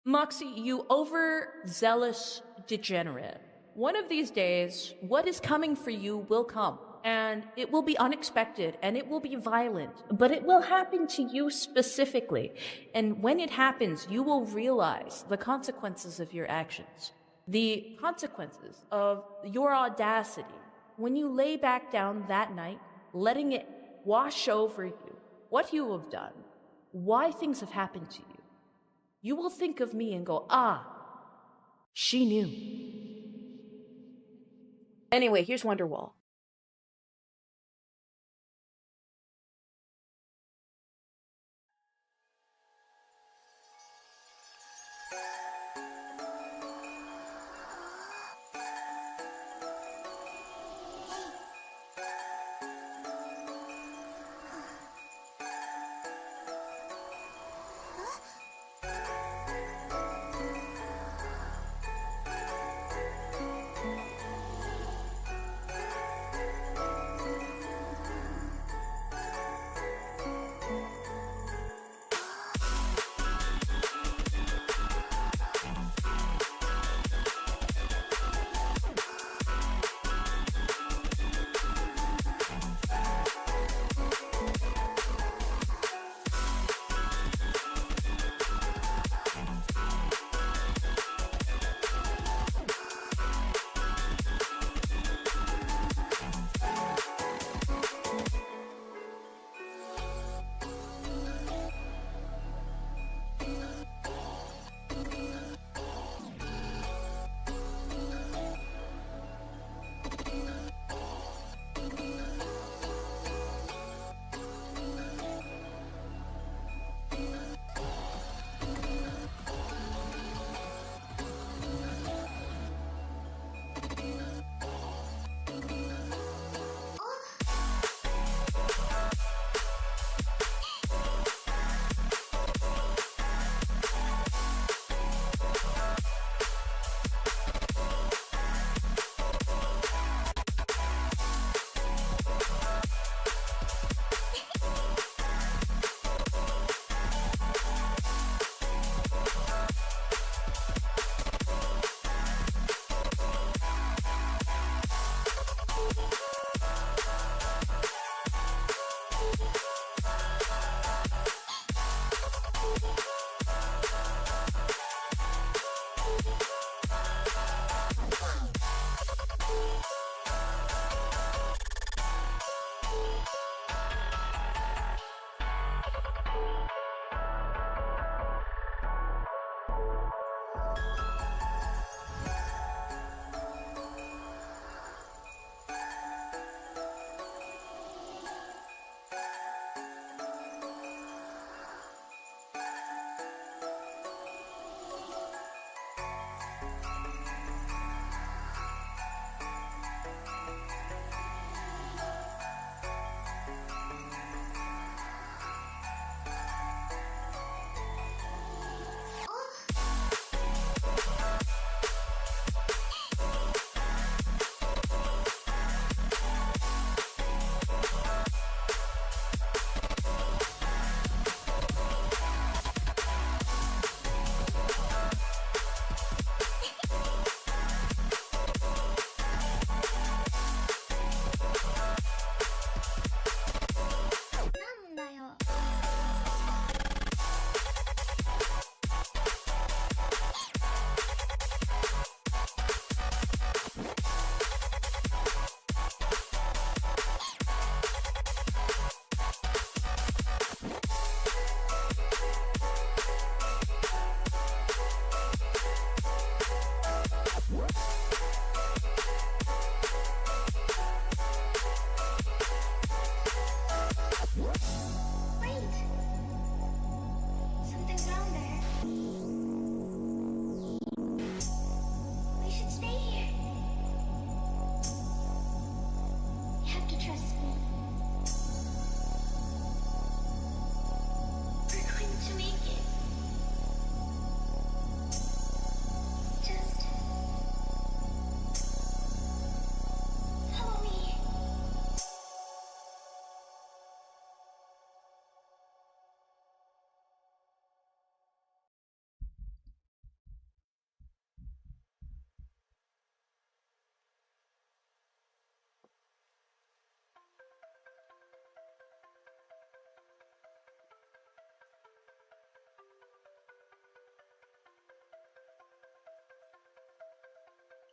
Moxy, you overzealous degenerate. One of these days, what is coming for you will come. And it will be unexpected and it will be violent, but it will happen to you specifically. And when it happens, you will realize the consequences of your actions. The consequences of your audacity. When you lay back down that night, letting it wash over you, what you have done, why things have happened to you, you will think of me and go, ah, she knew. Anyway, here's Wonderwall.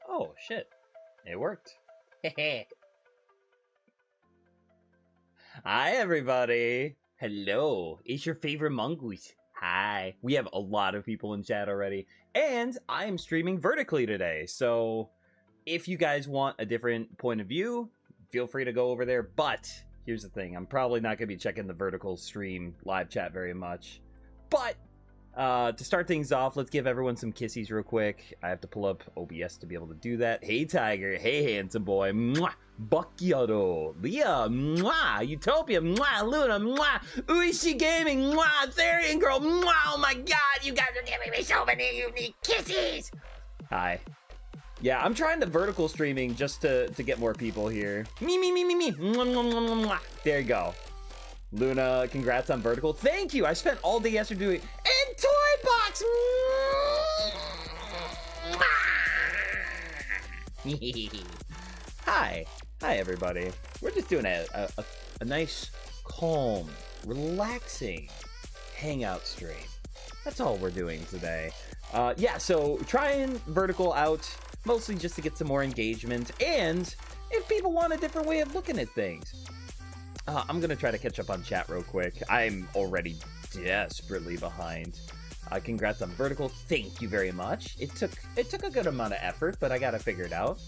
Oh, shit. It worked. Hi, everybody. Hello. It's your favorite mongoose. Hi. We have a lot of people in chat already. And I am streaming vertically today. So if you guys want a different point of view, feel free to go over there. But here's the thing. I'm probably not going to be checking the vertical stream live chat very much. But to start things off, let's give everyone some kissies real quick. I have to pull up OBS to be able to do that. Hey, Tiger. Hey, handsome boy. Mwah. Buckyado. Leah. Mwah. Utopia. Mwah. Luna. Mwah. Uishi Gaming. Mwah. Therian Girl. Mwah. Oh my god, you guys are giving me so many unique kissies. Hi. Yeah, I'm trying the vertical streaming just to get more people here. Me. Mwah, mwah, mwah, mwah. There you go. Luna, congrats on vertical. Thank you. I spent all day yesterday doing and Toy Box. Hi everybody. We're just doing a nice, calm, relaxing hangout stream. That's all we're doing today. Yeah, so trying vertical out mostly just to get some more engagement, and if people want a different way of looking at things. I'm gonna try to catch up on chat real quick. I'm already desperately behind. Congrats on vertical. Thank you very much. It took a good amount of effort, but I got it figured out.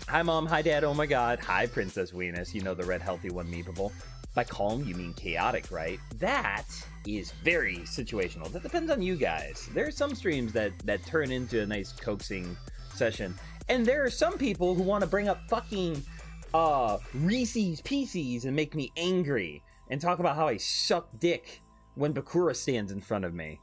Hi mom, hi dad, oh my god. Hi Princess Venus, you know the red healthy one meepable. By calm you mean chaotic, right? That is very situational. That depends on you guys. There are some streams that turn into a nice coaxing session, and there are some people who want to bring up fucking Reese's Pieces and make me angry and talk about how I suck dick when Bakura stands in front of me.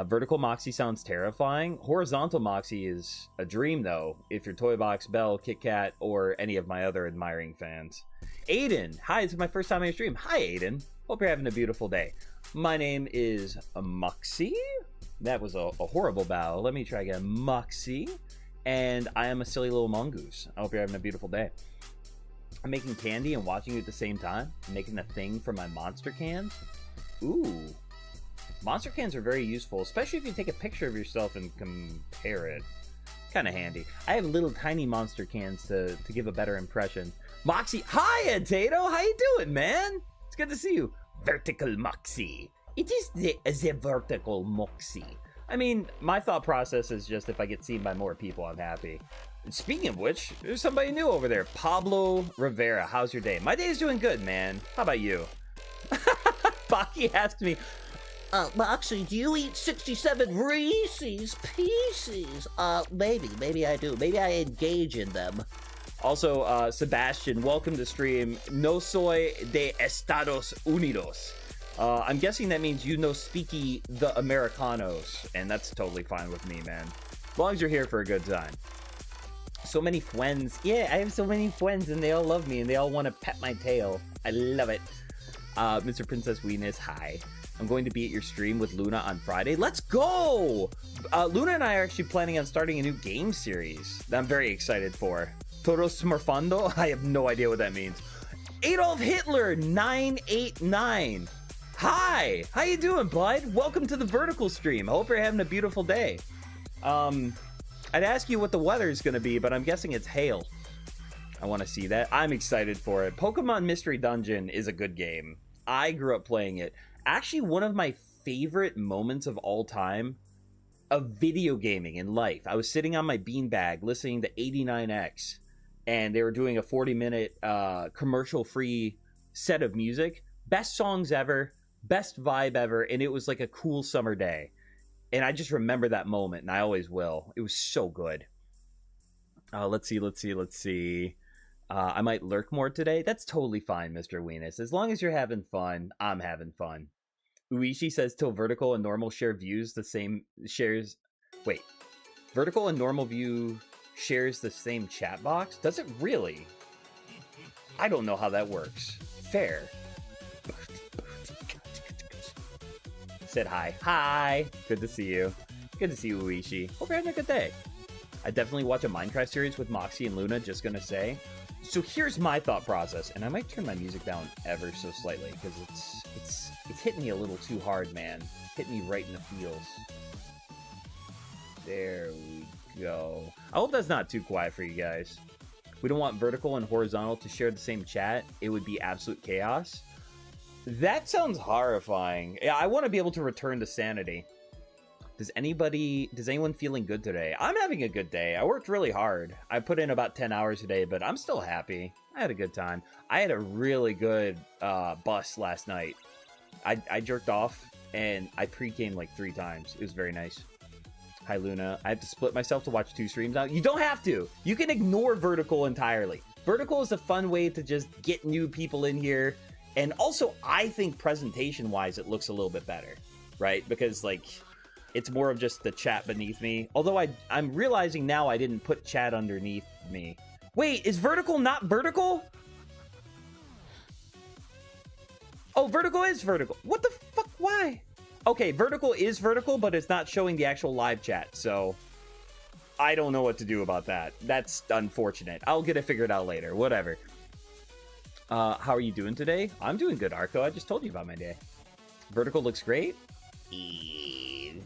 Vertical Moxy sounds terrifying. Horizontal Moxy is a dream, though, if you're Toy Box, Bell, Kit Kat, or any of my other admiring fans. Aiden, hi, it's my first time on your stream. Hi, Aiden. Hope you're having a beautiful day. My name is Moxy. That was a horrible bow. Let me try again. Moxy. And I am a silly little mongoose. I hope you're having a beautiful day. I'm making candy and watching you at the same time. I'm making a thing for my monster cans. Ooh. Monster cans are very useful, especially if you take a picture of yourself and compare it. Kind of handy. I have little tiny monster cans to give a better impression. Moxy, hi Ed Tato, how you doing, man? It's good to see you. Vertical Moxy. It is the vertical Moxy. I mean, my thought process is just if I get seen by more people, I'm happy. Speaking of which, there's somebody new over there. Pablo Rivera, how's your day? My day's doing good, man. How about you? Baki asked me, Moxy, do you eat 67 Reese's Pieces? Maybe I do. Maybe I engage in them. Also, Sebastian, welcome to stream. No soy de Estados Unidos. I'm guessing that means you no speaky the Americanos, and that's totally fine with me, man. As long as you're here for a good time. So many friends. Yeah, I have so many friends, and they all love me, and they all want to pet my tail. I love it. Mr. Princess Venus, hi. I'm going to be at your stream with Luna on Friday. Let's go! Luna and I are actually planning on starting a new game series that I'm very excited for. Todos Smurfando? I have no idea what that means. Adolf Hitler 989. Hi! How you doing, bud? Welcome to the vertical stream. I hope you're having a beautiful day. I'd ask you what the weather is going to be, but I'm guessing it's hail. I want to see that. I'm excited for it. Pokemon Mystery Dungeon is a good game. I grew up playing it. Actually, one of my favorite moments of all time of video gaming in life. I was sitting on my beanbag listening to 89X, and they were doing a 40-minute commercial-free set of music. Best songs ever, best vibe ever, and it was like a cool summer day. And I just remember that moment, and I always will. It was so good. Let's see. I might lurk more today. That's totally fine, Mr. Venus. As long as you're having fun, I'm having fun. Uishi says till vertical and normal share views the same shares. Wait, vertical and normal view shares the same chat box? Does it really? I don't know how that works. Fair. Said hi. Hi. Good to see you. Good to see you, Uishi. Hope you're having a good day. I definitely watch a Minecraft series with Moxy and Luna, just gonna say. So here's my thought process, and I might turn my music down ever so slightly because it's hitting me a little too hard, man. Hitting me right in the feels. There we go. I hope that's not too quiet for you guys. We don't want vertical and horizontal to share the same chat. It would be absolute chaos. That sounds horrifying. Yeah, I want to be able to return to sanity. Does anyone feeling good today? I'm having a good day. I worked really hard. I put in about 10 hours today, but I'm still happy. I had a good time. I had a really good bus last night. I jerked off and I pre-gamed like 3 times. It was very nice. Hi, Luna. I have to split myself to watch 2 streams now. You don't have to. You can ignore vertical entirely. Vertical is a fun way to just get new people in here. And also, I think presentation-wise, it looks a little bit better, right? Because, like, it's more of just the chat beneath me. Although I'm realizing now I didn't put chat underneath me. Wait, is vertical not vertical? Oh, vertical is vertical. What the fuck? Why? Okay, vertical is vertical, but it's not showing the actual live chat, so I don't know what to do about that. That's unfortunate. I'll get it figured out later. Whatever. How are you doing today? I'm doing good, Arco. I just told you about my day. Vertical looks great. Thank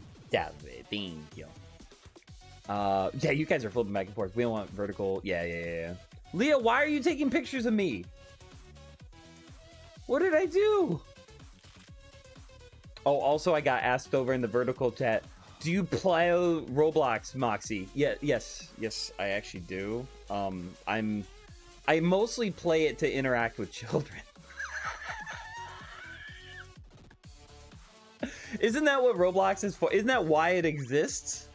you. Yeah, you guys are flipping back and forth. We don't want vertical. Yeah. Leah, why are you taking pictures of me? What did I do? Oh, also, I got asked over in the vertical chat, do you play Roblox, Moxy? Yeah, yes, I actually do. I mostly play it to interact with children. Isn't that what Roblox is for? Isn't that why it exists?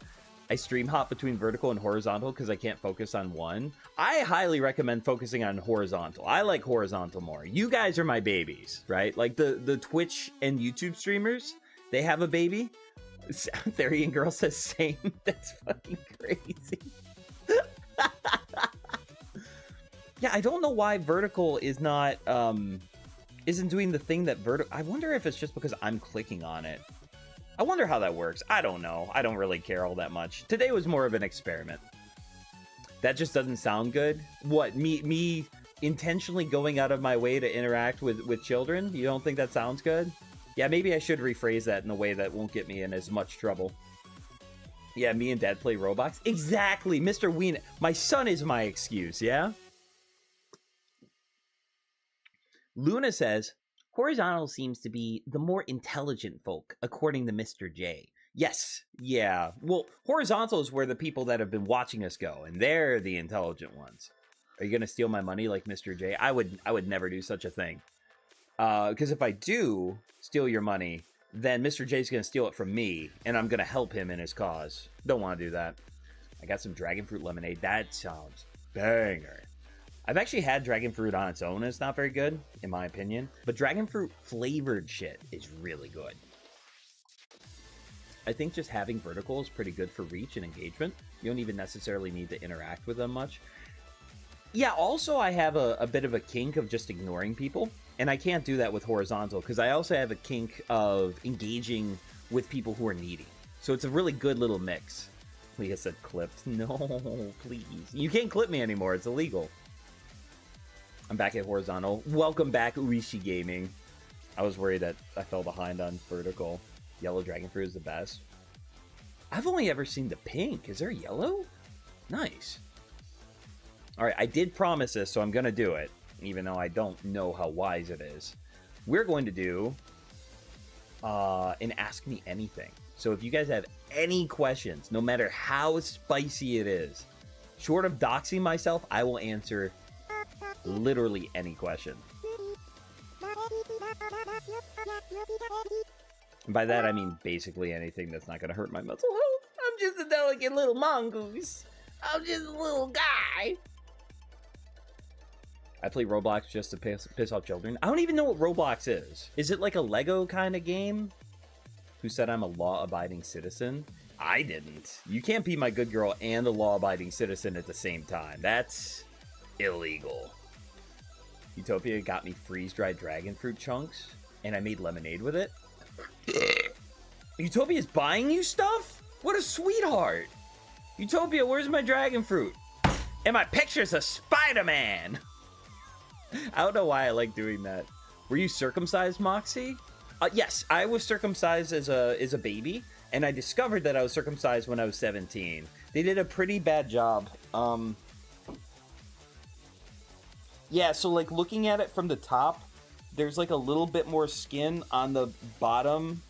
I stream hop between vertical and horizontal because I can't focus on one. I highly recommend focusing on horizontal. I like horizontal more. You guys are my babies, right? Like the Twitch and YouTube streamers, they have a baby. Therian Girl says same. That's fucking crazy. Yeah, I don't know why vertical is not isn't doing the thing that vertical. I wonder if it's just because I'm clicking on it. I wonder how that works. I don't know. I don't really care all that much. Today was more of an experiment. That just doesn't sound good. What, me intentionally going out of my way to interact with children? You don't think that sounds good? Yeah, maybe I should rephrase that in a way that won't get me in as much trouble. Yeah, me and Dad play Roblox. Exactly, Mr. Ween. My son is my excuse, yeah? Luna says, horizontal seems to be the more intelligent folk, according to Mr. J. Yes, yeah. Well, horizontal is where the people that have been watching us go, and they're the intelligent ones. Are you gonna steal my money like Mr. J? I would never do such a thing. Because if I do steal your money, then Mr. J's gonna steal it from me, and I'm gonna help him in his cause. Don't want to do that. I got some dragon fruit lemonade. That sounds banger. I've actually had dragon fruit on its own, and it's not very good, in my opinion. But dragon fruit flavored shit is really good. I think just having vertical is pretty good for reach and engagement. You don't even necessarily need to interact with them much. Yeah, also I have a bit of a kink of just ignoring people. And I can't do that with horizontal, because I also have a kink of engaging with people who are needy. So it's a really good little mix. Leah said clipped. No, please. You can't clip me anymore. It's illegal. I'm back at horizontal. Welcome back, Uishi Gaming. I was worried that I fell behind on vertical. Yellow dragon fruit is the best. I've only ever seen the pink. Is there yellow? Nice. All right, I did promise this, so I'm going to do it, even though I don't know how wise it is. We're going to do an Ask Me Anything. So if you guys have any questions, no matter how spicy it is, short of doxing myself, I will answer literally any question. And by that, I mean basically anything that's not going to hurt my mental health. I'm just a delicate little mongoose. I'm just a little guy. I play Roblox just to piss off children. I don't even know what Roblox is. Is it like a Lego kind of game? Who said I'm a law-abiding citizen? I didn't. You can't be my good girl and a law-abiding citizen at the same time. That's illegal. Utopia got me freeze-dried dragon fruit chunks, and I made lemonade with it. Utopia's buying you stuff? What a sweetheart! Utopia, where's my dragon fruit? And my picture's of Spider-Man! I don't know why I like doing that. Were you circumcised, Moxy? Yes, I was circumcised as a baby, and I discovered that I was circumcised when I was 17. They did a pretty bad job. Yeah, so like looking at it from the top, there's like a little bit more skin on the bottom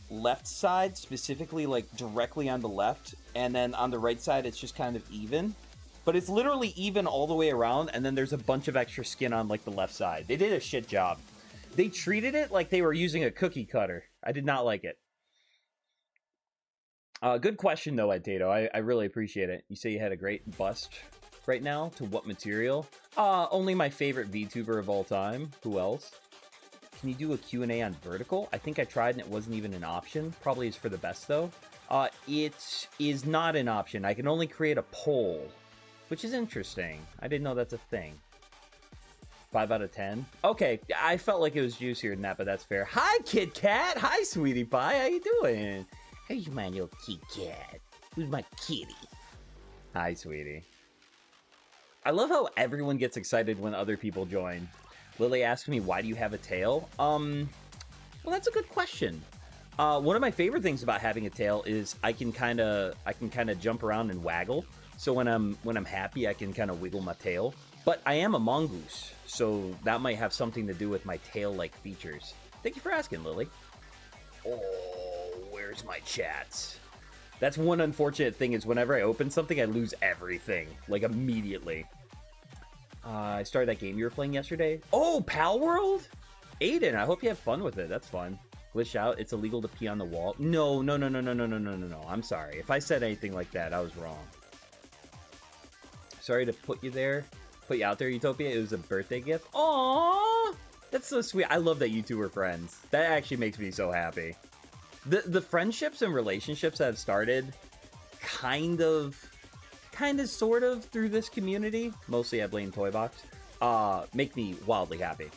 left side, specifically like directly on the left, and then on the right side it's just kind of even. But it's literally even all the way around, and then there's a bunch of extra skin on like the left side. They did a shit job. They treated it like they were using a cookie cutter. I did not like it. Good question though, Ed Tato. I really appreciate it. You say you had a great bust right now. To what material? Only my favorite VTuber of all time. Who else? Can you do a Q&A on vertical? I think I tried and it wasn't even an option. Probably is for the best though. It is not an option. I can only create a poll, which is interesting. I didn't know that's a thing. 5 out of 10. Okay, I felt like it was juicier than that, but that's fair. Hi, Kit Kat. Hi, sweetie pie. How you doing? How's my little Kit Kat? Who's my kitty? Hi, sweetie. I love how everyone gets excited when other people join. Lily asked me, why do you have a tail? Well, that's a good question. One of my favorite things about having a tail is I can kind of jump around and waggle. So when I'm happy, I can kind of wiggle my tail. But I am a mongoose, so that might have something to do with my tail-like features. Thank you for asking, Lily. Oh, where's my chats? That's one unfortunate thing is whenever I open something, I lose everything, like immediately. I started that game you were playing yesterday. Oh, Pal World? Aiden, I hope you have fun with it. That's fun. Glitch out. It's illegal to pee on the wall. No. I'm sorry. If I said anything like that, I was wrong. Sorry to put you out there, Utopia. It was a birthday gift. Aww, that's so sweet. I love that you two were friends. That actually makes me so happy. The friendships and relationships that have started kind of sort of through this community, mostly I blame Toybox, make me wildly happy.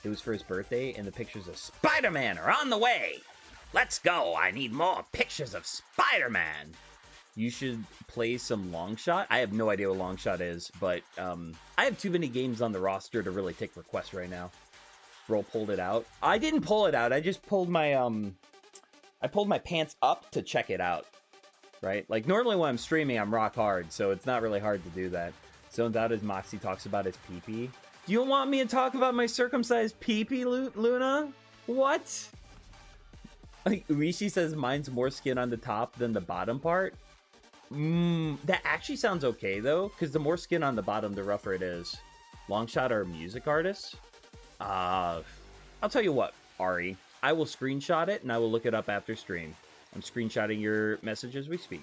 It was for his birthday and the pictures of Spider-Man are on the way. Let's go. I need more pictures of Spider-Man. You should play some Longshot. I have no idea what Longshot is, but I have too many games on the roster to really take requests right now. Bro pulled it out. I didn't pull it out. I just pulled my I pulled my pants up to check it out. Right? Like normally when I'm streaming, I'm rock hard, so it's not really hard to do that. Zoned out as Moxy talks about his pee-pee. Do you want me to talk about my circumcised pee-pee, Luna? What? Like, Uishi says mine's more skin on the top than the bottom part. That actually sounds okay, though, because the more skin on the bottom, the rougher it is. Longshot are music artists? I'll tell you what, Ari. I will screenshot it, and I will look it up after stream. I'm screenshotting your message as we speak.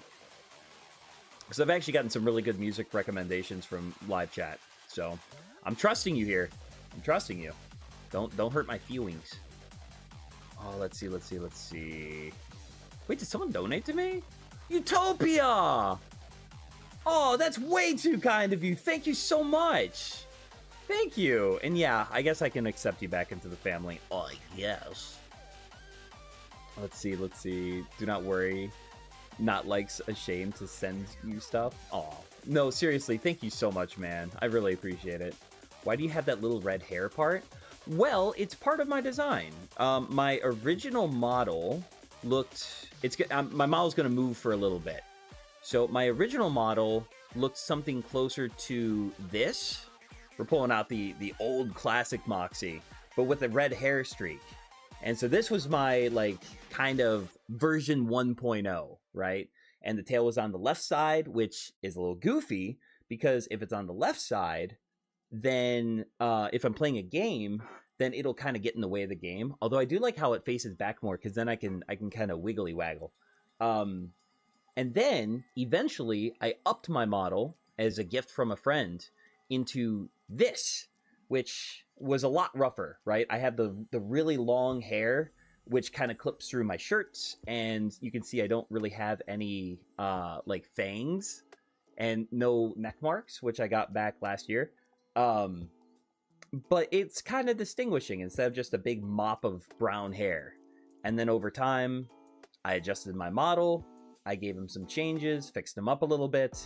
Because I've actually gotten some really good music recommendations from live chat. So, I'm trusting you here. I'm trusting you. Don't hurt my feelings. Oh, let's see. Wait, did someone donate to me? Utopia! Oh, that's way too kind of you. Thank you so much. Thank you. And yeah, I guess I can accept you back into the family. Oh, yes. Let's see. Do not worry. Not likes ashamed to send you stuff. Oh, no, seriously. Thank you so much, man. I really appreciate it. Why do you have that little red hair part? Well, it's part of my design. My original model looked... my model's going to move for a little bit. So my original model looked something closer to this. We're pulling out the old classic Moxy, but with a red hair streak. And so this was my, like, kind of version 1.0, right? And the tail was on the left side, which is a little goofy, because if it's on the left side, then if I'm playing a game, then it'll kind of get in the way of the game. Although I do like how it faces back more, because then I can kind of wiggly waggle. And then eventually I upped my model as a gift from a friend into this, which was a lot rougher, right? I have the really long hair, which kind of clips through my shirts, and you can see I don't really have any like fangs and no neck marks, which I got back last year. But it's kind of distinguishing instead of just a big mop of brown hair. And then over time, I adjusted my model. I gave him some changes, fixed him up a little bit,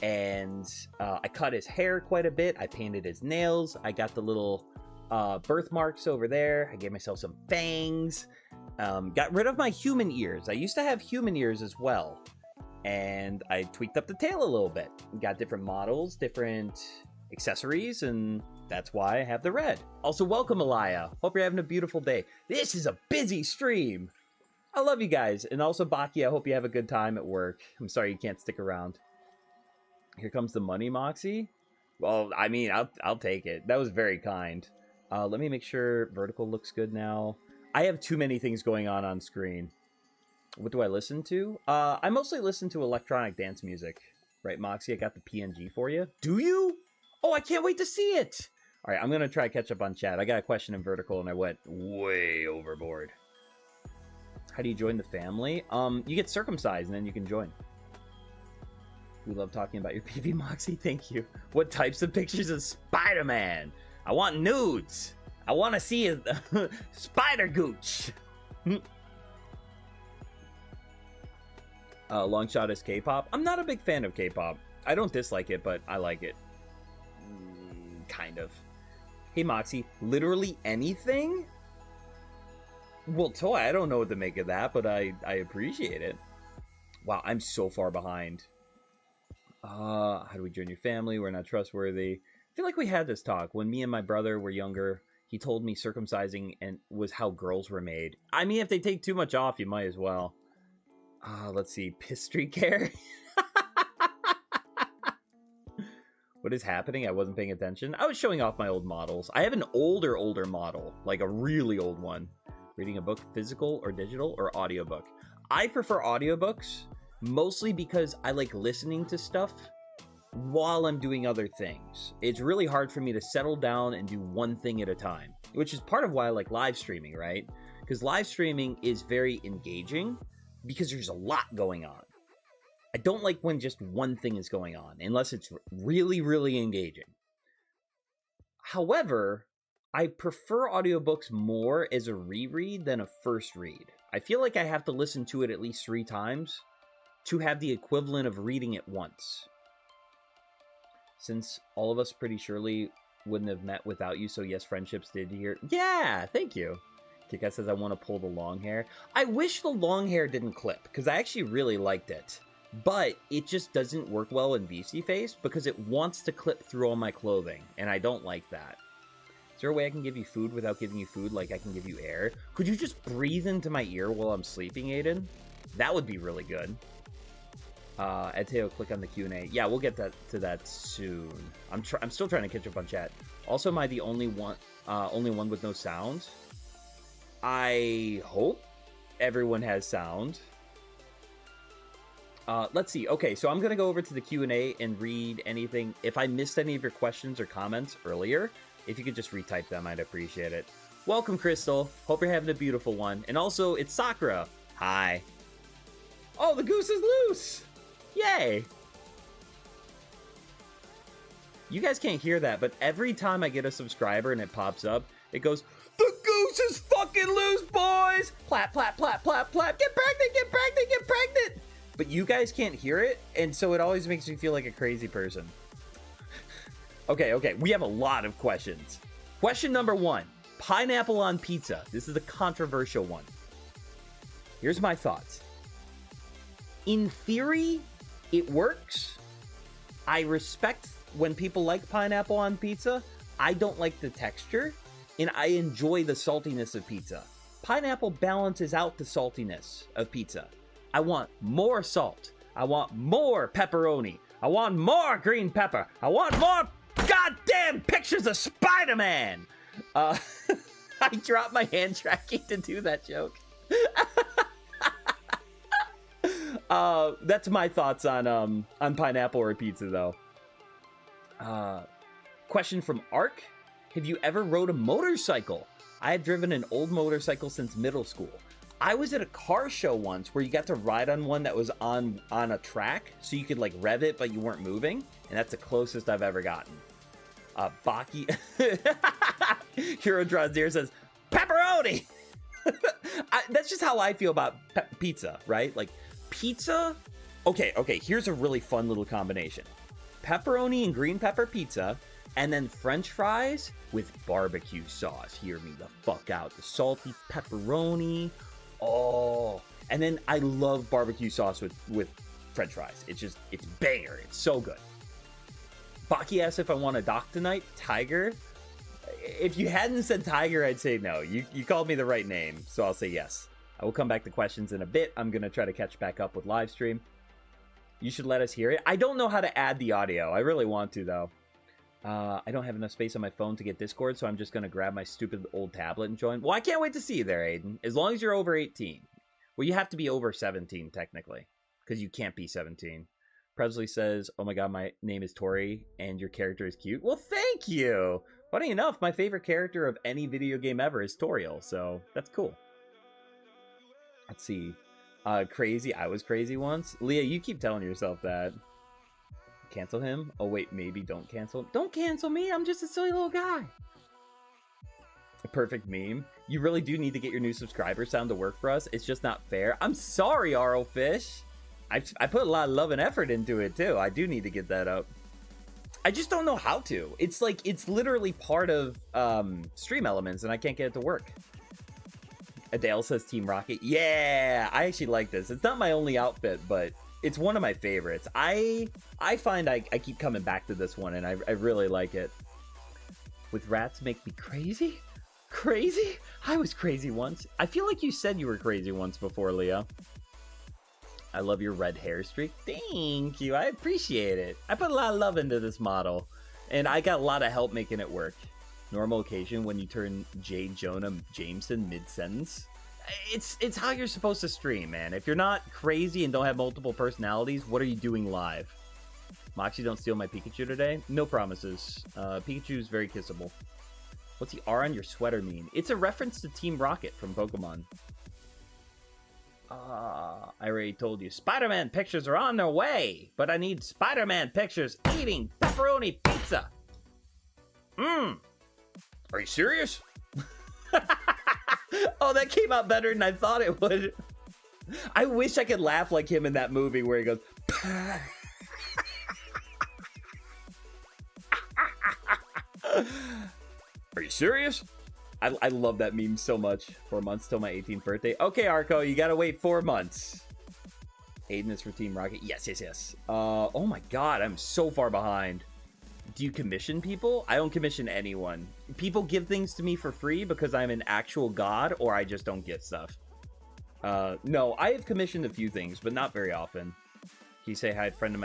and I cut his hair quite a bit. I painted his nails. I got the little birthmarks over there. I gave myself some fangs. Got rid of my human ears. I used to have human ears as well. And I tweaked up the tail a little bit. Got different models, different accessories, and that's why I have the red. Also, welcome, Alaya. Hope you're having a beautiful day. This is a busy stream. I love you guys. And also, Baki, I hope you have a good time at work. I'm sorry you can't stick around. Here comes the money, Moxy. Well, I mean, I'll take it. That was very kind. Let me make sure vertical looks good now. I have too many things going on screen. What do I listen to? I mostly listen to electronic dance music. Right, Moxy? I got the PNG for you. Do you? Oh, I can't wait to see it. All right, I'm going to try to catch up on chat. I got a question in vertical, and I went way overboard. How do you join the family? You get circumcised, and then you can join. We love talking about your PV, Moxy. Thank you. What types of pictures of Spider-Man? I want nudes. I want to see a spider gooch. Long shot is K-pop. I'm not a big fan of K-pop. I don't dislike it, but I like it. Kind of. Hey, Moxy. Literally anything? Well, Toy, I don't know what to make of that, but I appreciate it. Wow, I'm so far behind. How do we join your family? We're not trustworthy. I feel like we had this talk. When me and my brother were younger, he told me circumcising was how girls were made. I mean, if they take too much off, you might as well. Let's see. Pistry care? What is happening? I wasn't paying attention. I was showing off my old models. I have an older model. Like a really old one. Reading a book, physical or digital or audiobook? I prefer audiobooks, mostly because I like listening to stuff while I'm doing other things. It's really hard for me to settle down and do one thing at a time, which is part of why I like live streaming, right? Because live streaming is very engaging because there's a lot going on. I don't like when just one thing is going on, unless it's really, really engaging. However, I prefer audiobooks more as a reread than a first read. I feel like I have to listen to it at least 3 times to have the equivalent of reading it once. Since all of us pretty surely wouldn't have met without you, so yes, friendships did here. Yeah, thank you. Kika says I want to pull the long hair. I wish the long hair didn't clip, because I actually really liked it. But it just doesn't work well in VC Face, because it wants to clip through all my clothing, and I don't like that. Is there a way I can give you food without giving you food like I can give you air? Could you just breathe into my ear while I'm sleeping, Aiden? That would be really good. Edteo, click on the Q&A. Yeah, we'll get to that soon. I'm still trying to catch up on chat. Also, am I the only one with no sound? I hope everyone has sound. Let's see. Okay, so I'm gonna go over to the Q&A and read anything. If I missed any of your questions or comments earlier, if you could just retype them, I'd appreciate it. Welcome, Crystal. Hope you're having a beautiful one. And also, it's Sakura. Hi. Oh, the goose is loose! Yay! You guys can't hear that, but every time I get a subscriber and it pops up, it goes, "The goose is fucking loose, boys!" Plap, plap, plap, plap, plap. Get pregnant, get pregnant, get pregnant! But you guys can't hear it, and so it always makes me feel like a crazy person. Okay, we have a lot of questions. Question number 1. Pineapple on pizza. This is a controversial one. Here's my thoughts. In theory, it works. I respect when people like pineapple on pizza. I don't like the texture, and I enjoy the saltiness of pizza. Pineapple balances out the saltiness of pizza. I want more salt. I want more pepperoni. I want more green pepper. I want more goddamn pictures of Spider-Man. I dropped my hand tracking to do that joke. That's my thoughts on pineapple or pizza, though. Question from Ark. Have you ever rode a motorcycle? I have driven an old motorcycle since middle school. I was at a car show once where you got to ride on one that was on a track, so you could like rev it, but you weren't moving, and that's the closest I've ever gotten. Baki Hero Draws Deer says pepperoni. That's just how I feel about pizza, right? Like pizza. Okay. Here's a really fun little combination: pepperoni and green pepper pizza, and then French fries with barbecue sauce. Hear me the fuck out. The salty pepperoni. Oh, and then I love barbecue sauce with French fries. It's banger. It's so good. Baki asked if I want a doc tonight. Tiger. If you hadn't said Tiger, I'd say no. You called me the right name, so I'll say yes. I will come back to questions in a bit. I'm going to try to catch back up with live stream. You should let us hear it. I don't know how to add the audio. I really want to, though. I don't have enough space on my phone to get Discord, so I'm just going to grab my stupid old tablet and join. Well, I can't wait to see you there, Aiden. As long as you're over 18. Well, you have to be over 17, technically, because you can't be 17. Presley says, oh my god, my name is Tori, and your character is cute. Well, thank you! Funny enough, my favorite character of any video game ever is Toriel, so that's cool. Let's see. Crazy. I was crazy once. Leah, you keep telling yourself that. Cancel him? Oh, wait, maybe don't cancel him. Don't cancel me. I'm just a silly little guy. A perfect meme. You really do need to get your new subscriber sound to work for us. It's just not fair. I'm sorry, Arl Fish. I put a lot of love and effort into it, too. I do need to get that up. I just don't know how to. It's like, it's literally part of stream elements, and I can't get it to work. Adele says Team Rocket. Yeah, I actually like this. It's not my only outfit, but it's one of my favorites. I find I keep coming back to this one, and I really like it. With rats make me crazy? Crazy? I was crazy once. I feel like you said you were crazy once before, Leo. I love your red hair streak. Thank you. I appreciate it. I put a lot of love into this model, and I got a lot of help making it work. Normal occasion when you turn J. Jonah Jameson mid-sentence. It's how you're supposed to stream, man. If you're not crazy and don't have multiple personalities, what are you doing live? Moxy, don't steal my Pikachu today. No promises. Pikachu is very kissable. What's the R on your sweater mean? It's a reference to Team Rocket from Pokemon. I already told you. Spider-Man pictures are on their way, but I need Spider-Man pictures eating pepperoni pizza. Are you serious? Oh, that came out better than I thought it would. I wish I could laugh like him in that movie where he goes... Are you serious? I love that meme so much. 4 months till my 18th birthday. Okay, Arco, you gotta wait 4 months. Aiden is for Team Rocket. Yes. Oh my god, I'm so far behind. Do you commission people? I don't commission anyone. People give things to me for free because I'm an actual god, or I just don't get stuff. No, I have commissioned a few things, but not very often. Can you say hi to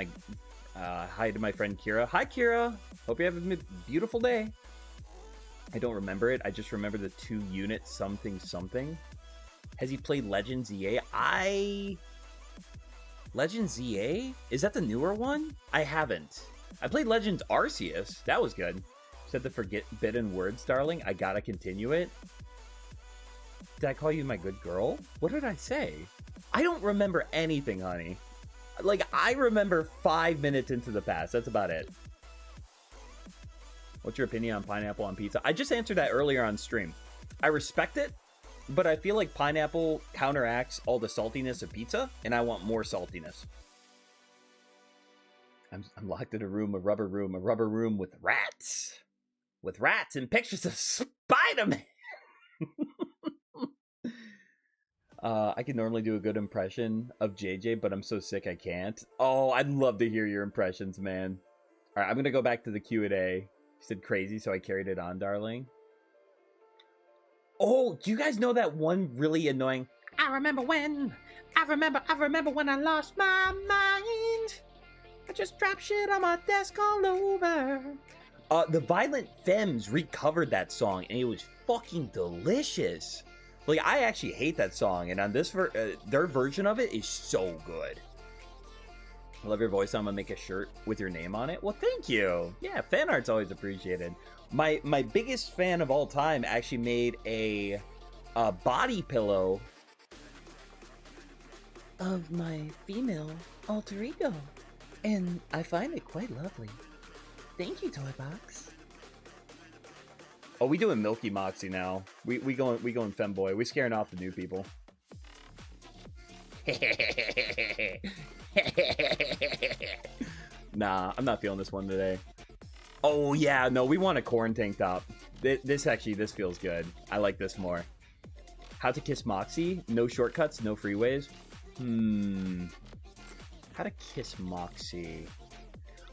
my friend Kira? Hi, Kira. Hope you have a beautiful day. I don't remember it. I just remember the 2-unit something. Has he played Legends EA? Legends EA? Is that the newer one? I haven't. I played Legends Arceus. That was good. Said the forbidden words, darling. I gotta continue it. Did I call you my good girl? What did I say? I don't remember anything, honey. Like, I remember 5 minutes into the past. That's about it. What's your opinion on pineapple on pizza? I just answered that earlier on stream. I respect it, but I feel like pineapple counteracts all the saltiness of pizza, and I want more saltiness. I'm locked in a rubber room with rats. With rats and pictures of Spider-Man. I can normally do a good impression of JJ, but I'm so sick I can't. Oh, I'd love to hear your impressions, man. All right, I'm going to go back to the Q&A. You said crazy, so I carried it on, darling. Oh, do you guys know that one really annoying... I remember when I lost my mind. I just dropped shit on my desk all over. The Violent Femmes recovered that song, and it was fucking delicious. Like, I actually hate that song, and on this their version of it is so good. I love your voice. I'm gonna make a shirt with your name on it. Well, thank you. Yeah, fan art's always appreciated. My biggest fan of all time actually made a body pillow of my female alter ego, and I find it quite lovely. Thank you, Toy Box. Oh, we doing Milky Moxy now. We going femboy. We scaring off the new people. Nah, I'm not feeling this one today. Oh yeah, no, we want a corn tank top. This feels good. I like this more. How to kiss Moxy? No shortcuts, no freeways. How to kiss Moxy?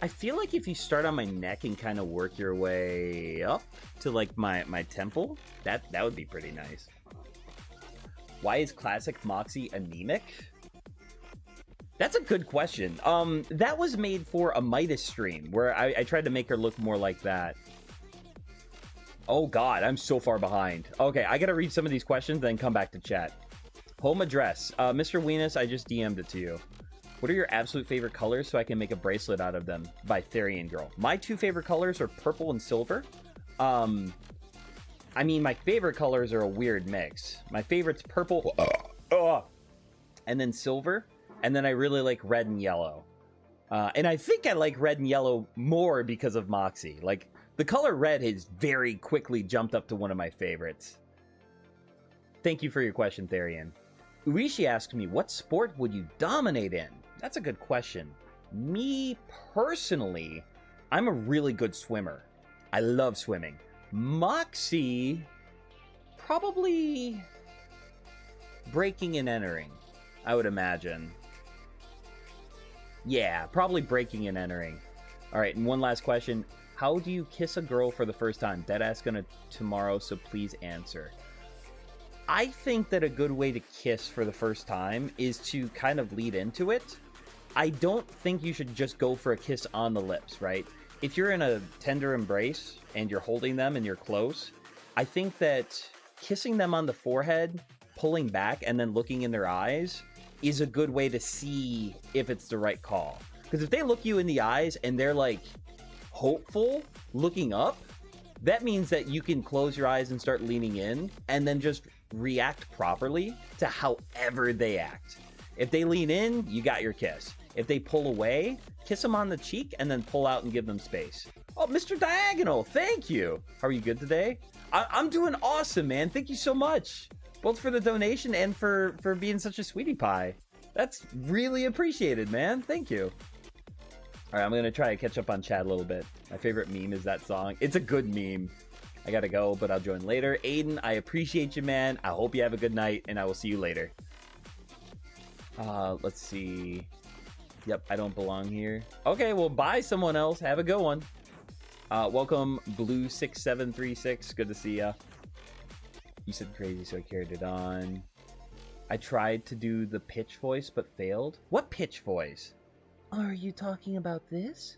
I feel like if you start on my neck and kind of work your way up to like my temple, that would be pretty nice. Why is classic Moxy anemic? That's a good question. That was made for a Midas stream where I tried to make her look more like that. Oh god, I'm so far behind. Okay, I gotta read some of these questions, then come back to chat. Home address. Mr. Weenus, I just DM'd it to you. What are your absolute favorite colors so I can make a bracelet out of them? By Therian Girl. My two favorite colors are purple and silver. I mean, my favorite colors are a weird mix. My favorite's purple, and then silver, and then I really like red and yellow. And I think I like red and yellow more because of Moxy. Like, the color red has very quickly jumped up to one of my favorites. Thank you for your question, Therian. Uishi asked me, what sport would you dominate in? That's a good question. Me, personally, I'm a really good swimmer. I love swimming. Moxy, probably breaking and entering, I would imagine. Yeah, probably breaking and entering. All right, and one last question. How do you kiss a girl for the first time? Deadass gonna tomorrow, so please answer. I think that a good way to kiss for the first time is to kind of lead into it. I don't think you should just go for a kiss on the lips, right? If you're in a tender embrace and you're holding them and you're close, I think that kissing them on the forehead, pulling back, and then looking in their eyes is a good way to see if it's the right call. Because if they look you in the eyes and they're like hopeful, looking up, that means that you can close your eyes and start leaning in and then just react properly to however they act. If they lean in, you got your kiss. If they pull away, kiss them on the cheek and then pull out and give them space. Oh, Mr. Diagonal, thank you. How are you good today? I'm doing awesome, man. Thank you so much. Both for the donation and for being such a sweetie pie. That's really appreciated, man. Thank you. All right, I'm going to try to catch up on chat a little bit. My favorite meme is that song. It's a good meme. I got to go, but I'll join later. Aiden, I appreciate you, man. I hope you have a good night, and I will see you later. Let's see. Yep, I don't belong here. Okay, well, bye, someone else. Have a good one. Welcome, Blue6736. Good to see ya. You said crazy, so I carried it on. I tried to do the pitch voice, but failed. What pitch voice? Are you talking about this?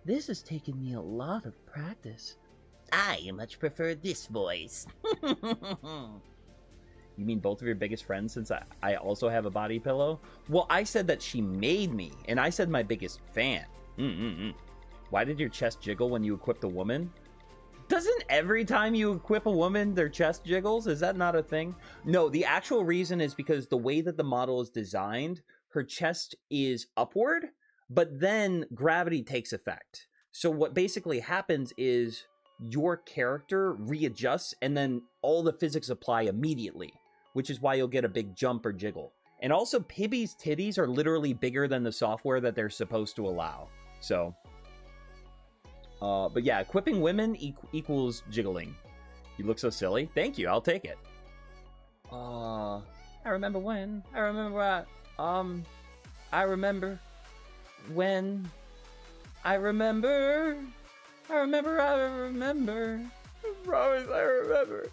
This has taken me a lot of practice. I much prefer this voice. You mean both of your biggest friends since I also have a body pillow? Well, I said that she made me, and I said my biggest fan. Why did your chest jiggle when you equipped a woman? Doesn't every time you equip a woman, their chest jiggles? Is that not a thing? No, the actual reason is because the way that the model is designed, her chest is upward, but then gravity takes effect. So what basically happens is your character readjusts and then all the physics apply immediately, which is why you'll get a big jump or jiggle. And also, Pibby's titties are literally bigger than the software that they're supposed to allow. So, but yeah, equipping women equals jiggling. You look so silly. Thank you, I'll take it. I remember when. I remember when. I remember. Promise, I remember.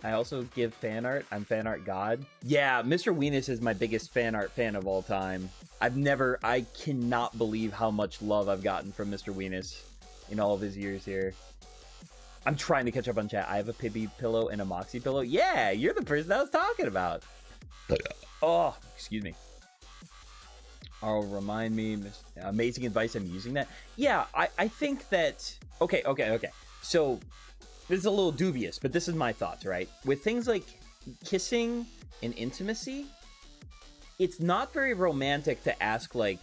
I also give fan art. I'm fan art god. Yeah, Mr. Weenus is my biggest fan art fan of all time. I cannot believe how much love I've gotten from Mr. Weenus in all of his years here. I'm trying to catch up on chat. I have a Pibby pillow and a Moxy pillow. Yeah, you're the person I was talking about. Oh, excuse me. Oh, remind me. Amazing advice. I'm using that. Yeah, I think that... Okay. So, this is a little dubious, but this is my thoughts, right? With things like kissing and intimacy, it's not very romantic to ask, like...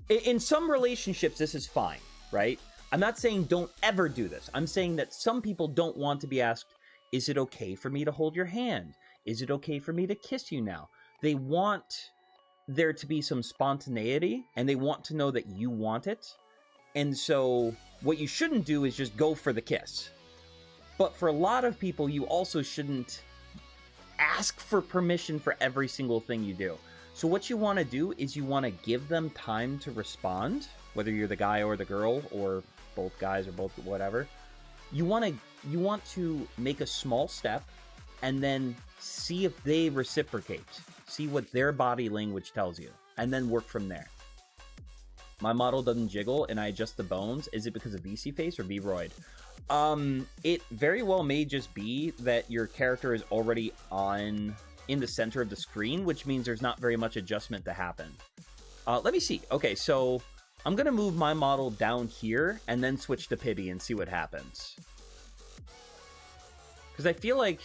In some relationships, this is fine, right? I'm not saying don't ever do this. I'm saying that some people don't want to be asked, is it okay for me to hold your hand? Is it okay for me to kiss you now? They want there to be some spontaneity, and they want to know that you want it. And so what you shouldn't do is just go for the kiss. But for a lot of people, you also shouldn't ask for permission for every single thing you do. So what you want to do is you want to give them time to respond, whether you're the guy or the girl, or both guys or both whatever. You want to make a small step and then see if they reciprocate. See what their body language tells you, and then work from there. My model doesn't jiggle and I adjust the bones. Is it because of VC face or V-Roid? It very well may just be that your character is already in the center of the screen, which means there's not very much adjustment to happen. Let me see. Okay, so I'm gonna move my model down here and then switch to Pibby and see what happens. Because I feel like...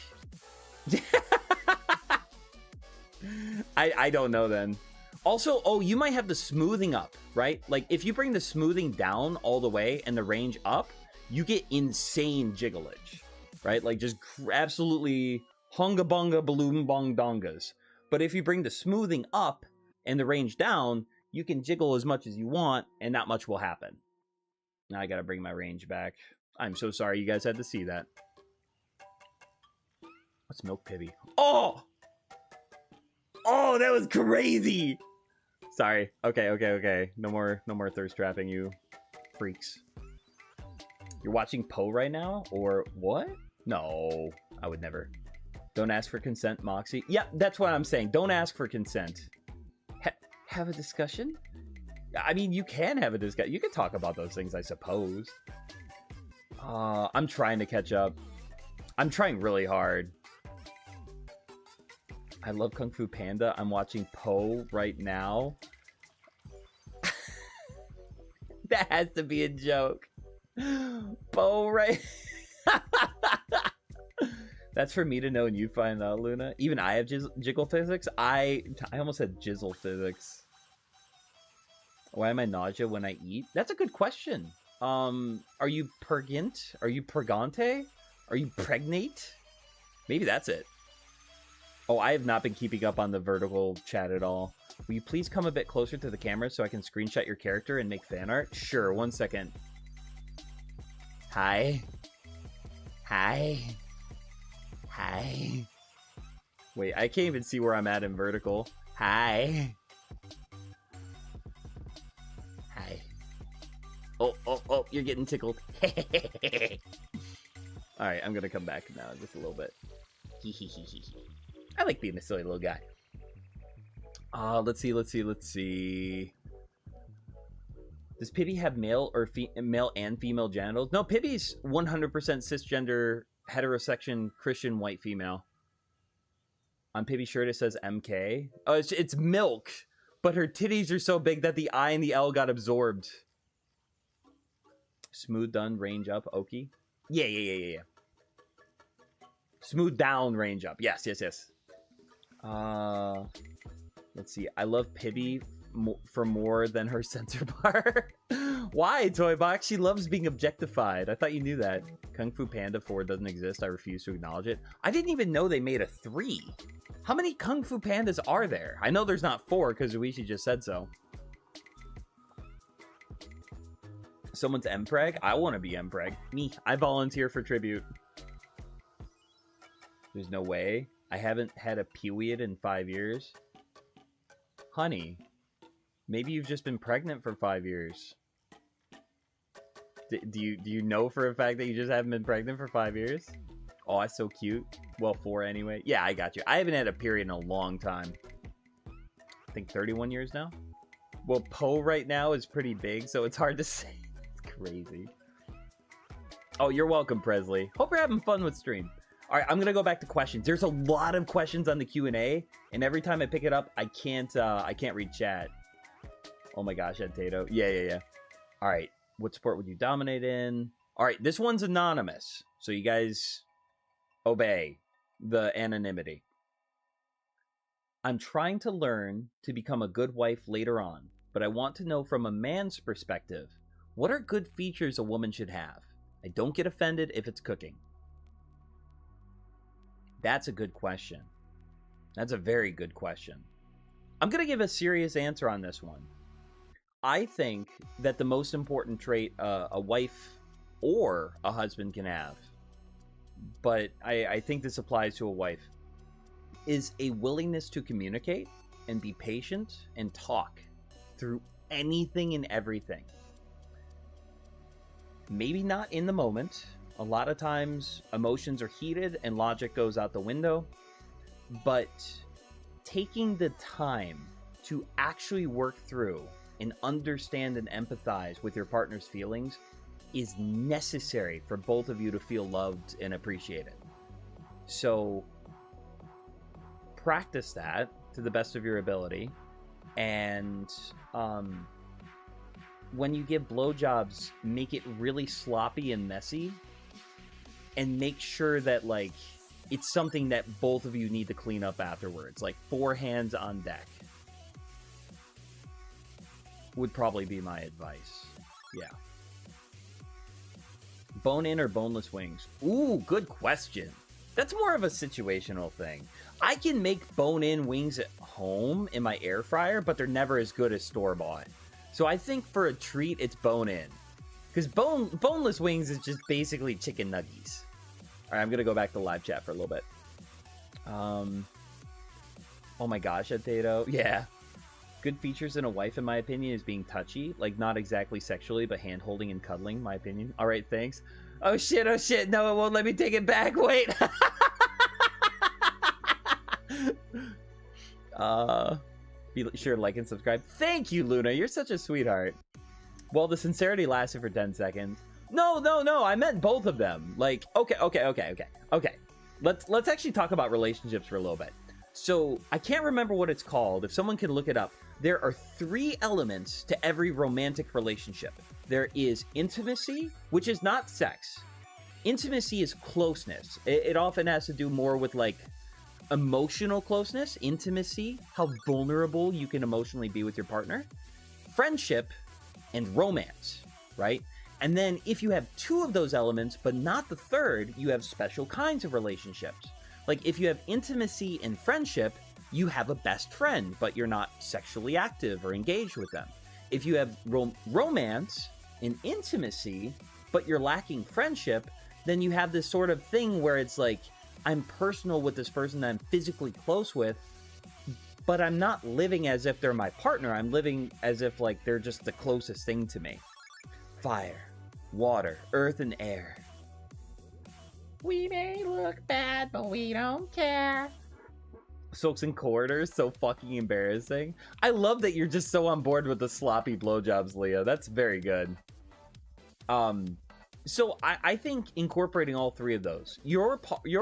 I don't know then. Also, oh, you might have the smoothing up, right? Like, if you bring the smoothing down all the way and the range up, you get insane jigglage, right? Like, just absolutely hunga bunga balloon bong dongas. But if you bring the smoothing up and the range down, you can jiggle as much as you want and not much will happen. Now I gotta bring my range back. I'm so sorry you guys had to see that. Let's milk Pibby. Oh! Oh, that was crazy! Sorry. Okay. No more thirst trapping, you freaks. You're watching Poe right now? Or what? No, I would never. Don't ask for consent, Moxy. Yeah, that's what I'm saying. Don't ask for consent. Have a discussion? I mean, you can have a discussion. You can talk about those things, I suppose. I'm trying to catch up. I'm trying really hard. I love Kung Fu Panda. I'm watching Poe right now. That has to be a joke. Poe, right? That's for me to know and you find out, Luna. Even I have jiggle physics. I almost said jizzle physics. Why am I nausea when I eat? That's a good question. Are you purgant? Are you purgante? Are you pregnate? Maybe that's it. Oh, I have not been keeping up on the vertical chat at all. Will you please come a bit closer to the camera so I can screenshot your character and make fan art? Sure, 1 second. Hi. Hi. Hi. Wait, I can't even see where I'm at in vertical. Hi. Hi. Oh, you're getting tickled. Alright, I'm gonna come back now just a little bit. I like being a silly little guy. Let's see. Does Pibby have male and female genitals? No, Pibby's 100% cisgender, heterosexual, Christian, white female. On Pibby's shirt it says MK. Oh, it's milk, but her titties are so big that the I and the L got absorbed. Smooth done, range up, Okie. Yeah. Smooth down, range up. Yes. Let's see. I love Pibby for more than her censor bar. Why, Toybox? She loves being objectified. I thought you knew that. Kung Fu Panda 4 doesn't exist. I refuse to acknowledge it. I didn't even know they made a 3. How many Kung Fu Pandas are there? I know there's not 4 because Uishi just said so. Someone's MPreg? I want to be MPreg. Me. I volunteer for tribute. There's no way. I haven't had a period in 5 years. Honey, maybe you've just been pregnant for 5 years. Do you know for a fact that you just haven't been pregnant for 5 years? Oh, that's so cute. Well, 4 anyway. Yeah, I got you. I haven't had a period in a long time. I think 31 years now. Well, Poe right now is pretty big, so it's hard to say. It's crazy. Oh, you're welcome, Presley. Hope you're having fun with stream. All right, I'm gonna go back to questions. There's a lot of questions on the Q&A, and every time I pick it up, I can't read chat. Oh my gosh, Ed Tato. Yeah. All right, what sport would you dominate in? All right, this one's anonymous, so you guys obey the anonymity. I'm trying to learn to become a good wife later on, but I want to know from a man's perspective, what are good features a woman should have? I don't get offended if it's cooking. That's a good question. That's a very good question. I'm going to give a serious answer on this one. I think that the most important trait a wife or a husband can have, but I think this applies to a wife, is a willingness to communicate and be patient and talk through anything and everything. Maybe not in the moment. A lot of times emotions are heated and logic goes out the window, but taking the time to actually work through and understand and empathize with your partner's feelings is necessary for both of you to feel loved and appreciated. So practice that to the best of your ability, and when you give blowjobs, make it really sloppy and messy, and make sure that like it's something that both of you need to clean up afterwards. Like 4 hands on deck would probably be my advice. Yeah. Bone in or boneless wings? Ooh, good question. That's more of a situational thing. I can make bone-in wings at home in my air fryer, but they're never as good as store-bought. So I think for a treat, it's bone-in. Because boneless wings is just basically chicken nuggies. All right, I'm going to go back to live chat for a little bit. Oh my gosh, Tato. Yeah. Good features in a wife, in my opinion, is being touchy. Like, not exactly sexually, but hand-holding and cuddling, my opinion. All right, thanks. Oh, shit. No, it won't let me take it back. Wait. Be sure to like and subscribe. Thank you, Luna. You're such a sweetheart. Well, the sincerity lasted for 10 seconds. No. I meant both of them. Like, okay. Let's actually talk about relationships for a little bit. So, I can't remember what it's called. If someone can look it up, there are 3 elements to every romantic relationship. There is intimacy, which is not sex. Intimacy is closeness. It often has to do more with, like, emotional closeness, intimacy, how vulnerable you can emotionally be with your partner, friendship, and romance, right? And then if you have 2 of those elements, but not the 3rd, you have special kinds of relationships. Like if you have intimacy and friendship, you have a best friend, but you're not sexually active or engaged with them. If you have romance and intimacy, but you're lacking friendship, then you have this sort of thing where it's like, I'm personal with this person that I'm physically close with, but I'm not living as if they're my partner. I'm living as if like they're just the closest thing to me. Fire, water, earth, and air. We may look bad, but we don't care. Soaks and corridors, so fucking embarrassing. I love that you're just so on board with the sloppy blowjobs, Leah. That's very good. So I think incorporating all 3 of those. Your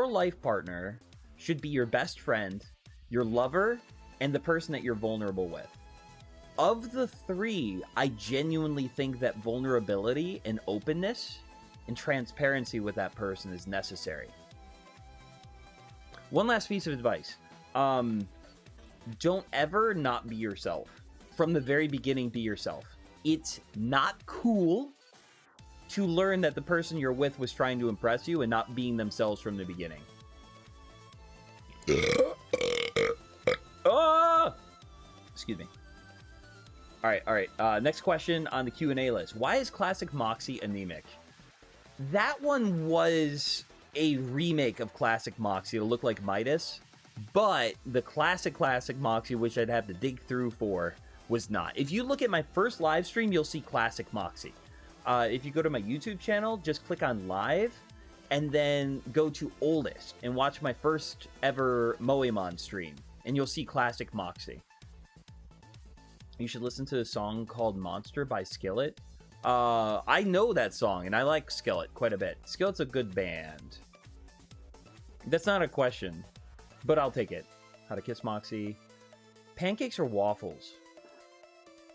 life partner should be your best friend, your lover, and the person that you're vulnerable with. Of the 3, I genuinely think that vulnerability and openness and transparency with that person is necessary. One last piece of advice. Don't ever not be yourself. From the very beginning, be yourself. It's not cool to learn that the person you're with was trying to impress you and not being themselves from the beginning. Excuse me. All right. Next question on the Q&A list. Why is classic Moxy anemic? That one was a remake of classic Moxy to look like Midas, but the classic Moxy, which I'd have to dig through for, was not. If you look at my first live stream, you'll see classic Moxy. If you go to my YouTube channel, just click on live and then go to oldest and watch my first ever Moemon stream, and you'll see classic Moxy. You should listen to a song called Monster by Skillet. I know that song, and I like Skillet quite a bit. Skillet's a good band. That's not a question, but I'll take it. How to Kiss Moxy. Pancakes or waffles?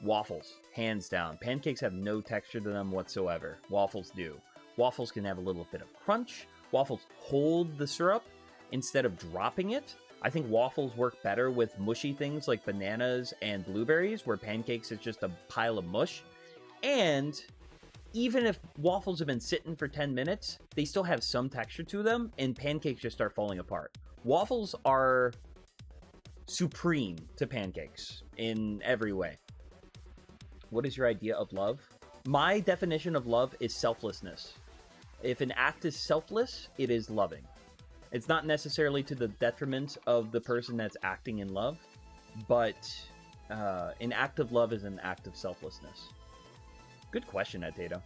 Waffles, hands down. Pancakes have no texture to them whatsoever. Waffles do. Waffles can have a little bit of crunch. Waffles hold the syrup instead of dropping it. I think waffles work better with mushy things like bananas and blueberries, where pancakes is just a pile of mush. And even if waffles have been sitting for 10 minutes, they still have some texture to them, and pancakes just start falling apart. Waffles are supreme to pancakes in every way. What is your idea of love? My definition of love is selflessness. If an act is selfless, it is loving. It's not necessarily to the detriment of the person that's acting in love, but an act of love is an act of selflessness. Good question, Ed Tato.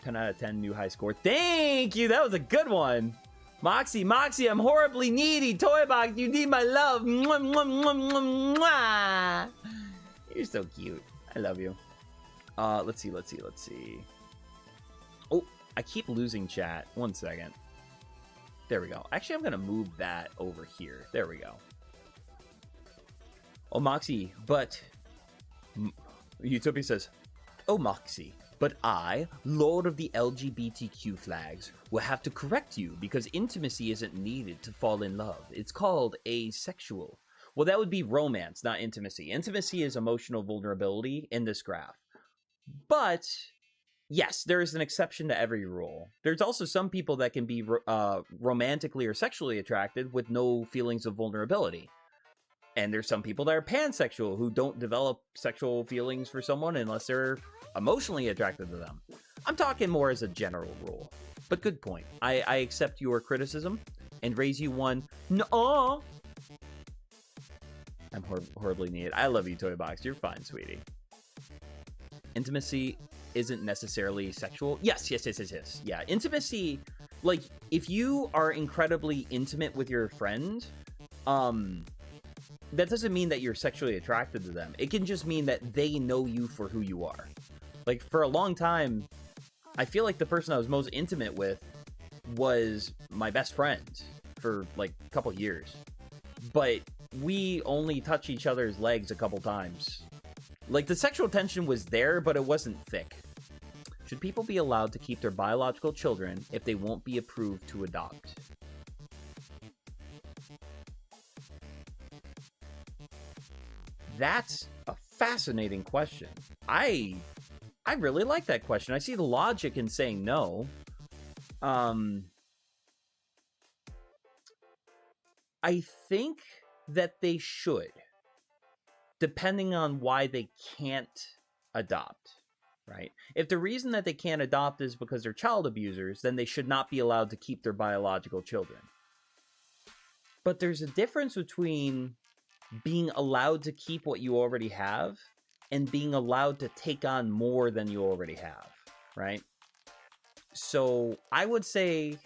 10 out of 10, new high score. Thank you! That was a good one! Moxy, I'm horribly needy! Toy box, you need my love! Mwah, mwah, mwah, mwah, mwah. You're so cute. I love you. Let's see. Oh, I keep losing chat. 1 second. There we go. Actually, I'm gonna move that over here. There we go. Oh, Moxy, but... Utopia says, oh, Moxy, but I, Lord of the LGBTQ flags, will have to correct you because intimacy isn't needed to fall in love. It's called asexual. Well, that would be romance, not intimacy. Intimacy is emotional vulnerability in this graph. But, yes, there is an exception to every rule. There's also some people that can be romantically or sexually attracted with no feelings of vulnerability. And there's some people that are pansexual who don't develop sexual feelings for someone unless they're emotionally attracted to them. I'm talking more as a general rule. But good point. I accept your criticism and raise you one. No. I'm horribly needed. I love you, Toy Box. You're fine, sweetie. Intimacy isn't necessarily sexual. Yes. Yeah, intimacy, like, if you are incredibly intimate with your friend, that doesn't mean that you're sexually attracted to them. It can just mean that they know you for who you are. Like, for a long time, I feel like the person I was most intimate with was my best friend for, like, a couple years. But we only touched each other's legs a couple times. Like, the sexual tension was there, but it wasn't thick. Should people be allowed to keep their biological children if they won't be approved to adopt? That's a fascinating question. I really like that question. I see the logic in saying no. I think that they should, depending on why they can't adopt, right? If the reason that they can't adopt is because they're child abusers, then they should not be allowed to keep their biological children. But there's a difference between being allowed to keep what you already have and being allowed to take on more than you already have, right? So I would say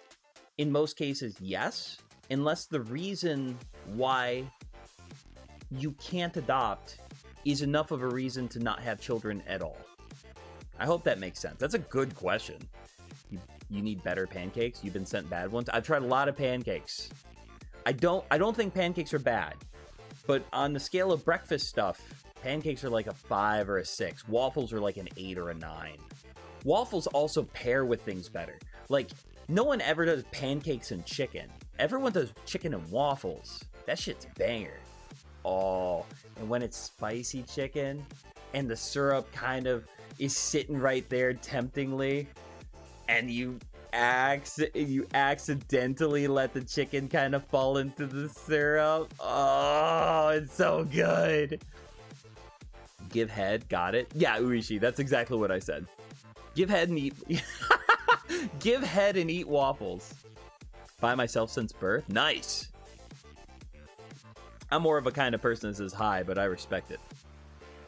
in most cases, yes, unless the reason why you can't adopt is enough of a reason to not have children at all. I hope that makes sense. That's a good question. You need better pancakes? You've been sent bad ones? I've tried a lot of pancakes. I don't think pancakes are bad. But on the scale of breakfast stuff, pancakes are like a 5 or a 6. Waffles are like an 8 or a 9. Waffles also pair with things better. Like, no one ever does pancakes and chicken. Everyone does chicken and waffles. That shit's banger. Oh, and when it's spicy chicken and the syrup kind of is sitting right there temptingly, and you accidentally let the chicken kind of fall into the syrup. Oh, it's so good. Give head, got it. Yeah, Uishi, that's exactly what I said. Give head and eat. Give head and eat waffles. By myself since birth. Nice. I'm more of a kind of person that says hi, but I respect it.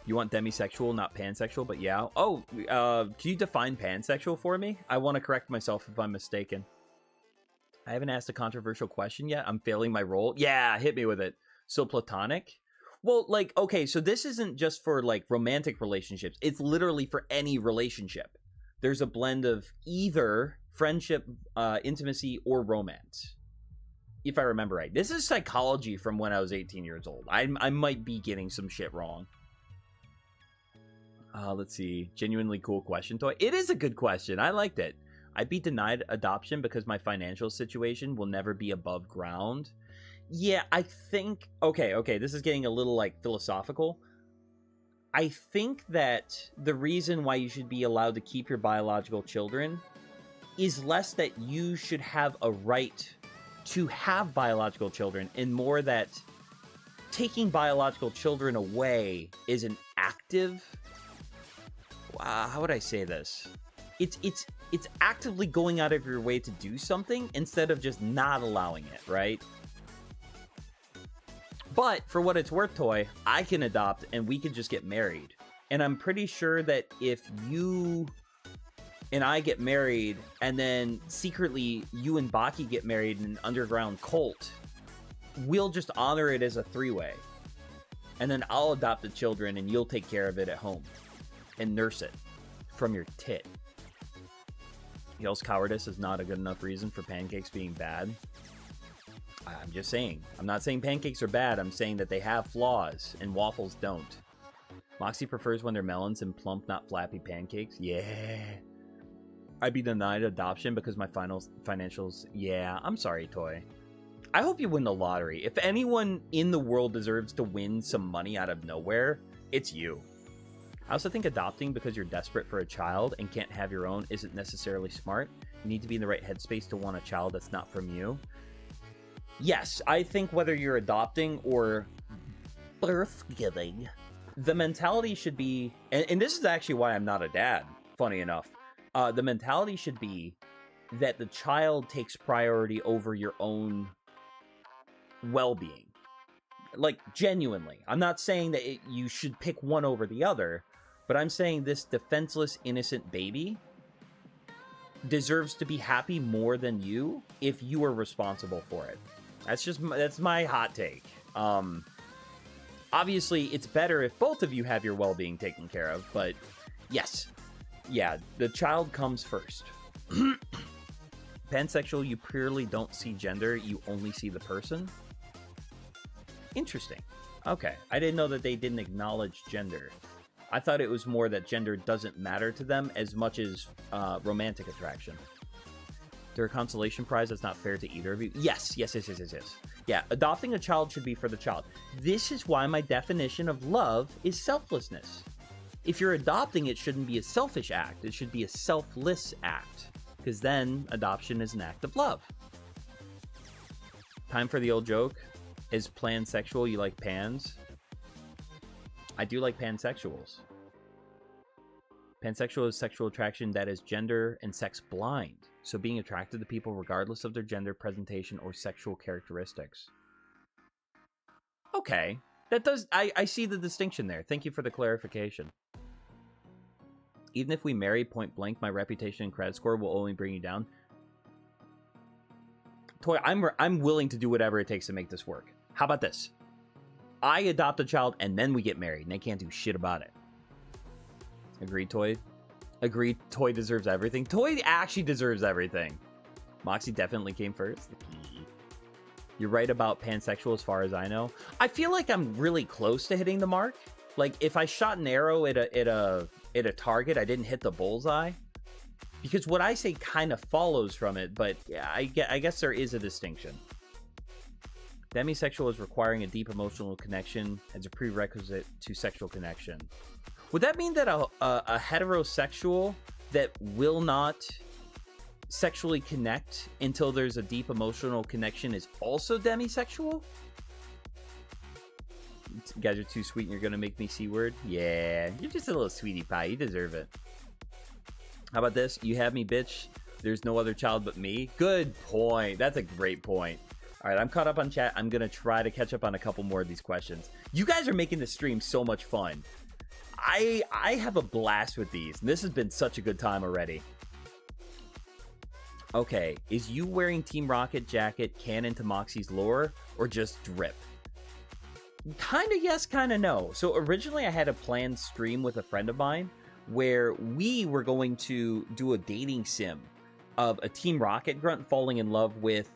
You want demisexual, not pansexual, but yeah. Oh, can you define pansexual for me? I want to correct myself if I'm mistaken. I haven't asked a controversial question yet. I'm failing my role. Yeah, hit me with it. So platonic? Well, like, okay, so this isn't just for, like, romantic relationships. It's literally for any relationship. There's a blend of either friendship, intimacy, or romance. If I remember right. This is psychology from when I was 18 years old. I might be getting some shit wrong. Let's see. Genuinely cool question, Toy. It is a good question. I liked it. I'd be denied adoption because my financial situation will never be above ground. Yeah, I think... Okay, this is getting a little, like, philosophical. I think that the reason why you should be allowed to keep your biological children is less that you should have a right to have biological children, and more that taking biological children away is an active... how would I say this? it's actively going out of your way to do something instead of just not allowing it, right? But for what it's worth, Toy, I can adopt and we can just get married. And I'm pretty sure that if you and I get married and then secretly you and Baki get married in an underground cult, we'll just honor it as a three-way. And then I'll adopt the children and you'll take care of it at home and nurse it from your tit. Yale's cowardice is not a good enough reason for pancakes being bad. I'm just saying. I'm not saying pancakes are bad. I'm saying that they have flaws and waffles don't. Moxy prefers when they're melons and plump, not flappy pancakes. Yeah. I'd be denied adoption because my financials. Yeah, I'm sorry, Toy. I hope you win the lottery. If anyone in the world deserves to win some money out of nowhere, it's you. I also think adopting because you're desperate for a child and can't have your own isn't necessarily smart. You need to be in the right headspace to want a child that's not from you. Yes, I think whether you're adopting or birth giving, the mentality should be, and this is actually why I'm not a dad, funny enough. The mentality should be that the child takes priority over your own well-being. Like, genuinely. I'm not saying that you should pick one over the other, but I'm saying this defenseless, innocent baby deserves to be happy more than you if you are responsible for it. That's my hot take. Obviously, it's better if both of you have your well-being taken care of, but yes. Yeah, the child comes first. Pansexual, you purely don't see gender, you only see the person. Interesting. Okay, I didn't know that they didn't acknowledge gender. I thought it was more that gender doesn't matter to them as much as romantic attraction. Is there a consolation prize that's not fair to either of you? Yes. Yeah, adopting a child should be for the child. This is why my definition of love is selflessness. If you're adopting, it shouldn't be a selfish act. It should be a selfless act. Because then adoption is an act of love. Time for the old joke. Is pansexual, you like pans? I do like pansexuals. Pansexual is sexual attraction that is gender and sex blind. So being attracted to people regardless of their gender, presentation, or sexual characteristics. Okay. That does... I see the distinction there. Thank you for the clarification. Even if we marry point blank, my reputation and credit score will only bring you down. Toy, I'm willing to do whatever it takes to make this work. How about this? I adopt a child and then we get married and they can't do shit about it. Agreed, Toy? Agreed, Toy deserves everything. Toy actually deserves everything. Moxy definitely came first. You're right about pansexual as far as I know. I feel like I'm really close to hitting the mark. Like, if I shot an arrow at a target, I didn't hit the bullseye. Because what I say kind of follows from it, but yeah, I guess there is a distinction. Demisexual is requiring a deep emotional connection as a prerequisite to sexual connection. Would that mean that a heterosexual that will not sexually connect until there's a deep emotional connection is also demisexual? You guys are too sweet and you're gonna make me C-word? Yeah, you're just a little sweetie pie. You deserve it. How about this? You have me, bitch. There's no other child but me. Good point. That's a great point. All right, I'm caught up on chat. I'm gonna try to catch up on a couple more of these questions. You guys are making the stream so much fun. I have a blast with these, and this has been such a good time already. Okay, is you wearing Team Rocket jacket canon to Moxy's lore, or just drip? Kinda yes, kinda no. So originally I had a planned stream with a friend of mine where we were going to do a dating sim of a Team Rocket grunt falling in love with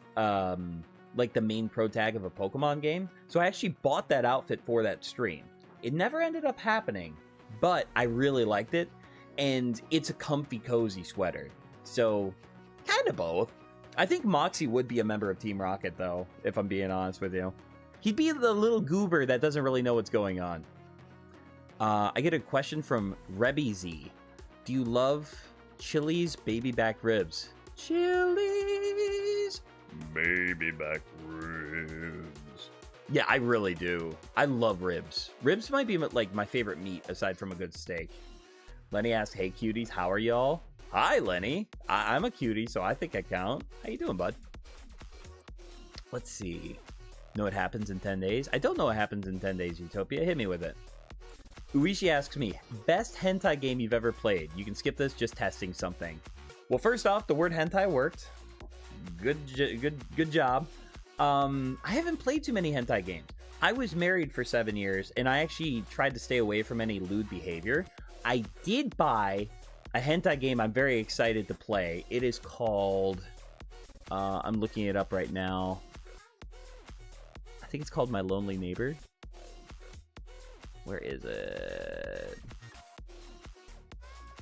like the main pro tag of a Pokemon game. So I actually bought that outfit for that stream. It never ended up happening, but I really liked it, and it's a comfy, cozy sweater. So kind of both. I think Moxy would be a member of Team Rocket, though, if I'm being honest with you. He'd be the little goober that doesn't really know what's going on. I get a question from Rebby Z. Do you love Chili's baby back ribs? Chili's baby back ribs. Yeah, I really do. I love ribs. Ribs might be like my favorite meat aside from a good steak. Lenny asks, hey, cuties, how are y'all? Hi, Lenny. I'm a cutie, so I think I count. How you doing, bud? Let's see. Know what happens in 10 days? I don't know what happens in 10 days, Utopia. Hit me with it. Uishi asks me, best hentai game you've ever played? You can skip this, just testing something. Well, first off, the word hentai worked. Good job. I haven't played too many hentai games. I was married for 7 years, and I actually tried to stay away from any lewd behavior. I did buy a hentai game I'm very excited to play. It is called... I'm looking it up right now. I think it's called My Lonely Neighbor. Where is it?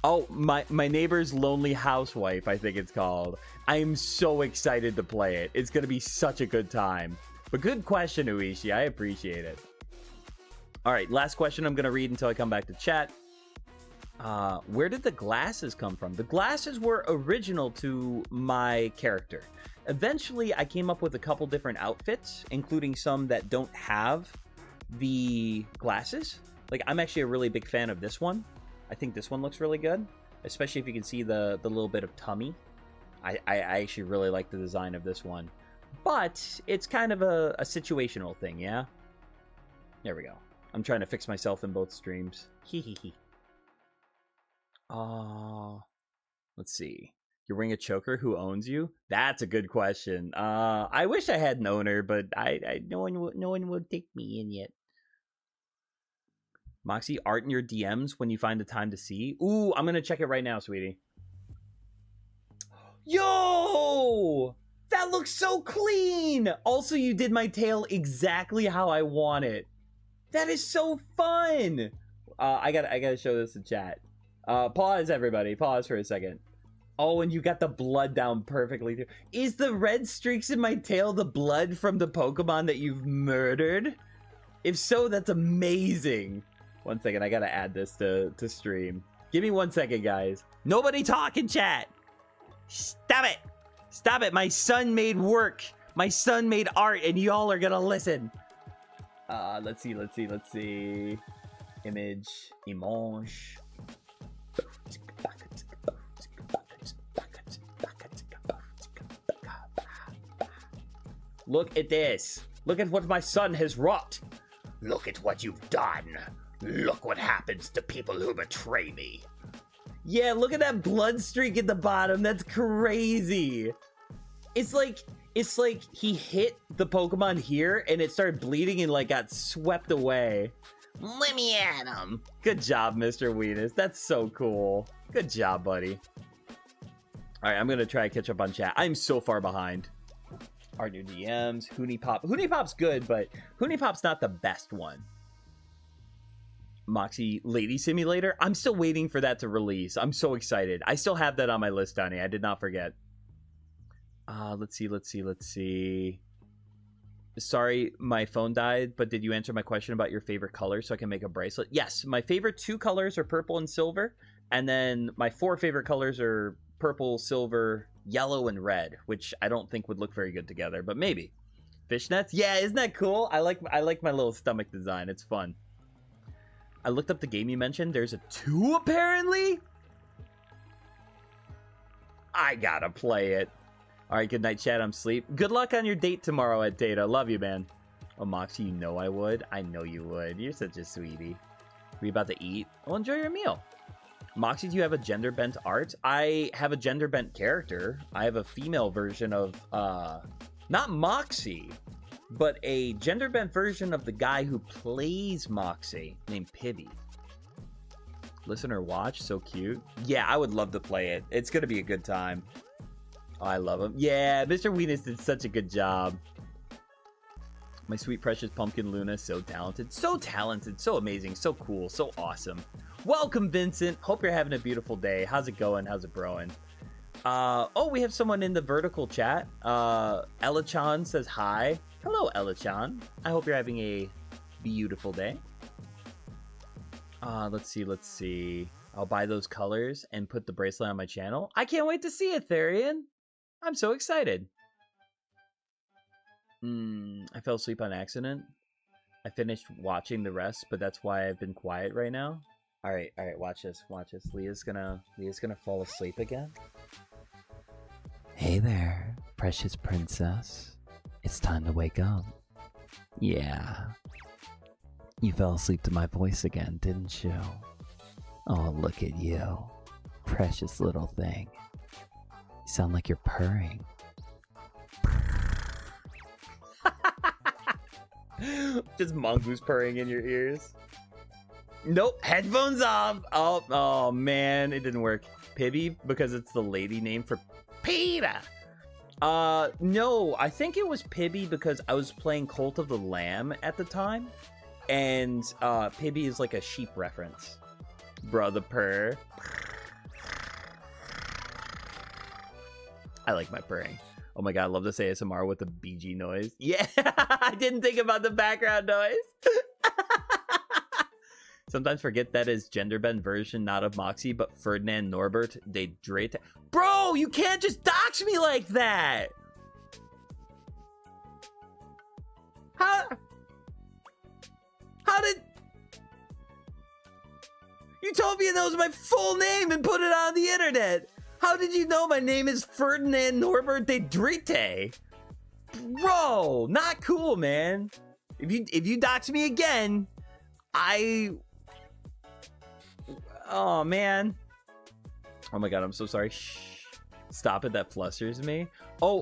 Oh, my neighbor's lonely housewife, I think it's called. I am so excited to play it. It's going to be such a good time. But good question, Uishi. I appreciate it. All right, last question I'm going to read until I come back to chat. Where did the glasses come from? The glasses were original to my character. Eventually, I came up with a couple different outfits, including some that don't have the glasses. Like, I'm actually a really big fan of this one. I think this one looks really good, especially if you can see the little bit of tummy. I actually really like the design of this one. But it's kind of a situational thing, yeah? There we go. I'm trying to fix myself in both streams. Hee. Let's see. You're wearing a choker. Who owns you? That's a good question. I wish I had an owner, but no one would take me in yet. Moxy, art in your DMs when you find the time to see. Ooh, I'm gonna check it right now, sweetie. Yo! That looks so clean! Also, you did my tail exactly how I want it. That is so fun! I gotta show this in chat. Pause, everybody. Pause for a second. Oh, and you got the blood down perfectly, too. Is the red streaks in my tail the blood from the Pokemon that you've murdered? If so, that's amazing. 1 second, I gotta add this to stream. Give me 1 second, guys. Nobody talk in chat! Stop it! Stop it! My son made work! My son made art, and y'all are gonna listen! Let's see. Image. Look at this. Look at what my son has wrought. Look at what you've done. Look what happens to people who betray me. Yeah, look at that blood streak at the bottom. That's crazy. It's like he hit the Pokemon here and it started bleeding and like got swept away. Let me at him. Good job, Mr. Weenus. That's so cool. Good job, buddy. All right, I'm going to try to catch up on chat. I'm so far behind. Our new DMs, Hoonie Pop. Hoonie Pop's good, but Hoonie Pop's not the best one. Moxy Lady Simulator. I'm still waiting for that to release. I'm so excited. I still have that on my list, Donnie. I did not forget. Let's see. Sorry, my phone died, but did you answer my question about your favorite color so I can make a bracelet? Yes, my favorite 2 colors are purple and silver, and then my 4 favorite colors are purple, silver, yellow, and red, which I don't think would look very good together, but maybe. Fishnets? Yeah, isn't that cool? I like my little stomach design. It's fun. I looked up the game you mentioned. There's a 2, apparently? I gotta play it. All right, good night, chat. I'm asleep. Good luck on your date tomorrow at Data. Love you, man. Oh, Moxie, you know I would. I know you would. You're such a sweetie. Are we about to eat? Well, enjoy your meal. Moxie, do you have a gender-bent art? I have a gender-bent character. I have a female version of, not Moxie, but a gender-bent version of the guy who plays Moxie, named Pibby. Listen or watch, so cute. Yeah, I would love to play it. It's gonna be a good time. Oh, I love him. Yeah, Mr. Weenus did such a good job. My sweet precious pumpkin Luna, so talented, so amazing, so cool, so awesome. Welcome, Vincent. Hope you're having a beautiful day. How's it going? How's it broing? Oh, we have someone in the vertical chat. Ella-chan says hi. Hello, Ella-chan. I hope you're having a beautiful day. Let's see. I'll buy those colors and put the bracelet on my channel. I can't wait to see it, Therian. I'm so excited. I fell asleep on accident. I finished watching the rest, but that's why I've been quiet right now. All right, watch this. Leah's gonna fall asleep again. Hey there, precious princess. It's time to wake up. Yeah. You fell asleep to my voice again, didn't you? Oh, look at you. Precious little thing. You sound like you're purring. Just mongoose purring in your ears. Nope, headphones off. Oh man, it didn't work. Pibby, because it's the lady name for Peter. No, I think it was Pibby because I was playing Cult of the Lamb at the time. And Pibby is like a sheep reference. Brother purr. I like my purring. Oh my god, I love this ASMR with the BG noise. Yeah, I didn't think about the background noise. Sometimes forget that is gender bend version, not of Moxy, but Ferdinand Norbert de Drake. Bro, you can't just dox me like that. How did... You told me that was my full name and put it on the internet. How did you know my name is Ferdinand Norbert de Drite? Bro, not cool, man. If you dox me again, oh man. Oh my god, I'm so sorry. Shh. Stop it, that flusters me. Toy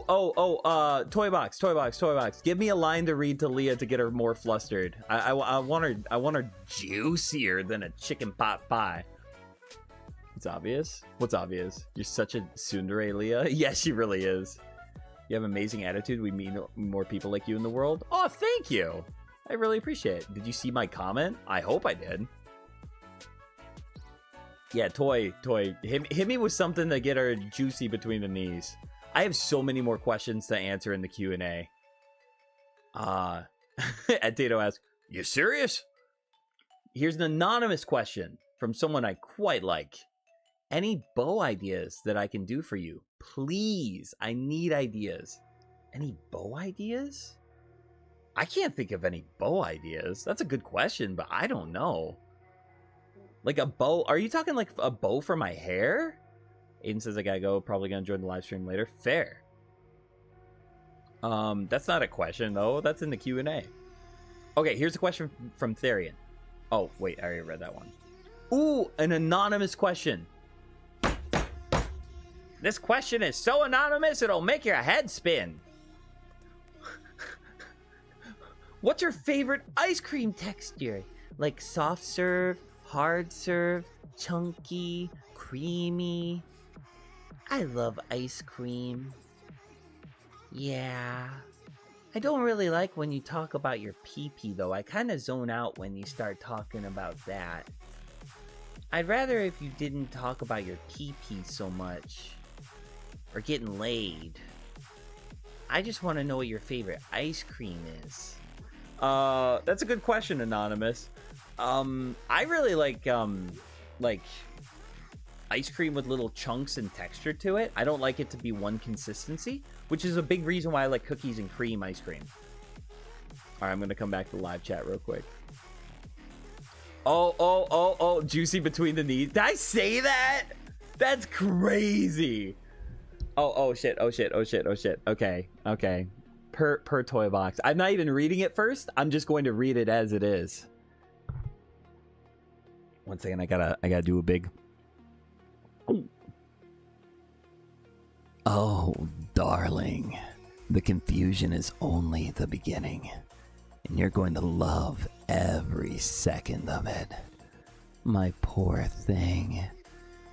box. Give me a line to read to Leah to get her more flustered. I want her juicier than a chicken pot pie. It's obvious. What's obvious? You're such a tsundere, Leah. Yes, she really is. You have amazing attitude. We meet more people like you in the world. Oh, thank you. I really appreciate it. Did you see my comment? I hope I did. Yeah, Toy, hit me with something to get her juicy between the knees. I have so many more questions to answer in the Q&A. Tato asks, you serious? Here's an anonymous question from someone I quite like. Any bow ideas that I can do for you? Please, I need ideas. Any bow ideas? I can't think of any bow ideas. That's a good question, but I don't know. Like a bow? Are you talking like a bow for my hair? Aiden says I gotta go. Probably gonna join the live stream later. Fair. That's not a question though. That's in the Q&A. Okay, here's a question from Therian. Oh, wait, I already read that one. Ooh, an anonymous question. This question is so anonymous it'll make your head spin. What's your favorite ice cream texture? Like soft serve, hard serve, chunky, creamy. I love ice cream. Yeah. I don't really like when you talk about your pee-pee though. I kind of zone out when you start talking about that. I'd rather if you didn't talk about your pee-pee so much. Or getting laid. I just want to know what your favorite ice cream is. That's a good question, Anonymous. I really like ice cream with little chunks and texture to it. I don't like it to be one consistency, which is a big reason why I like cookies and cream ice cream. All right, I'm gonna come back to the live chat real quick. Oh, juicy between the knees. Did I say that? That's crazy. Oh shit. Okay. Per toy box. I'm not even reading it first. I'm just going to read it as it is. One second, I gotta do a big. Oh, darling, the confusion is only the beginning, and you're going to love every second of it. My poor thing.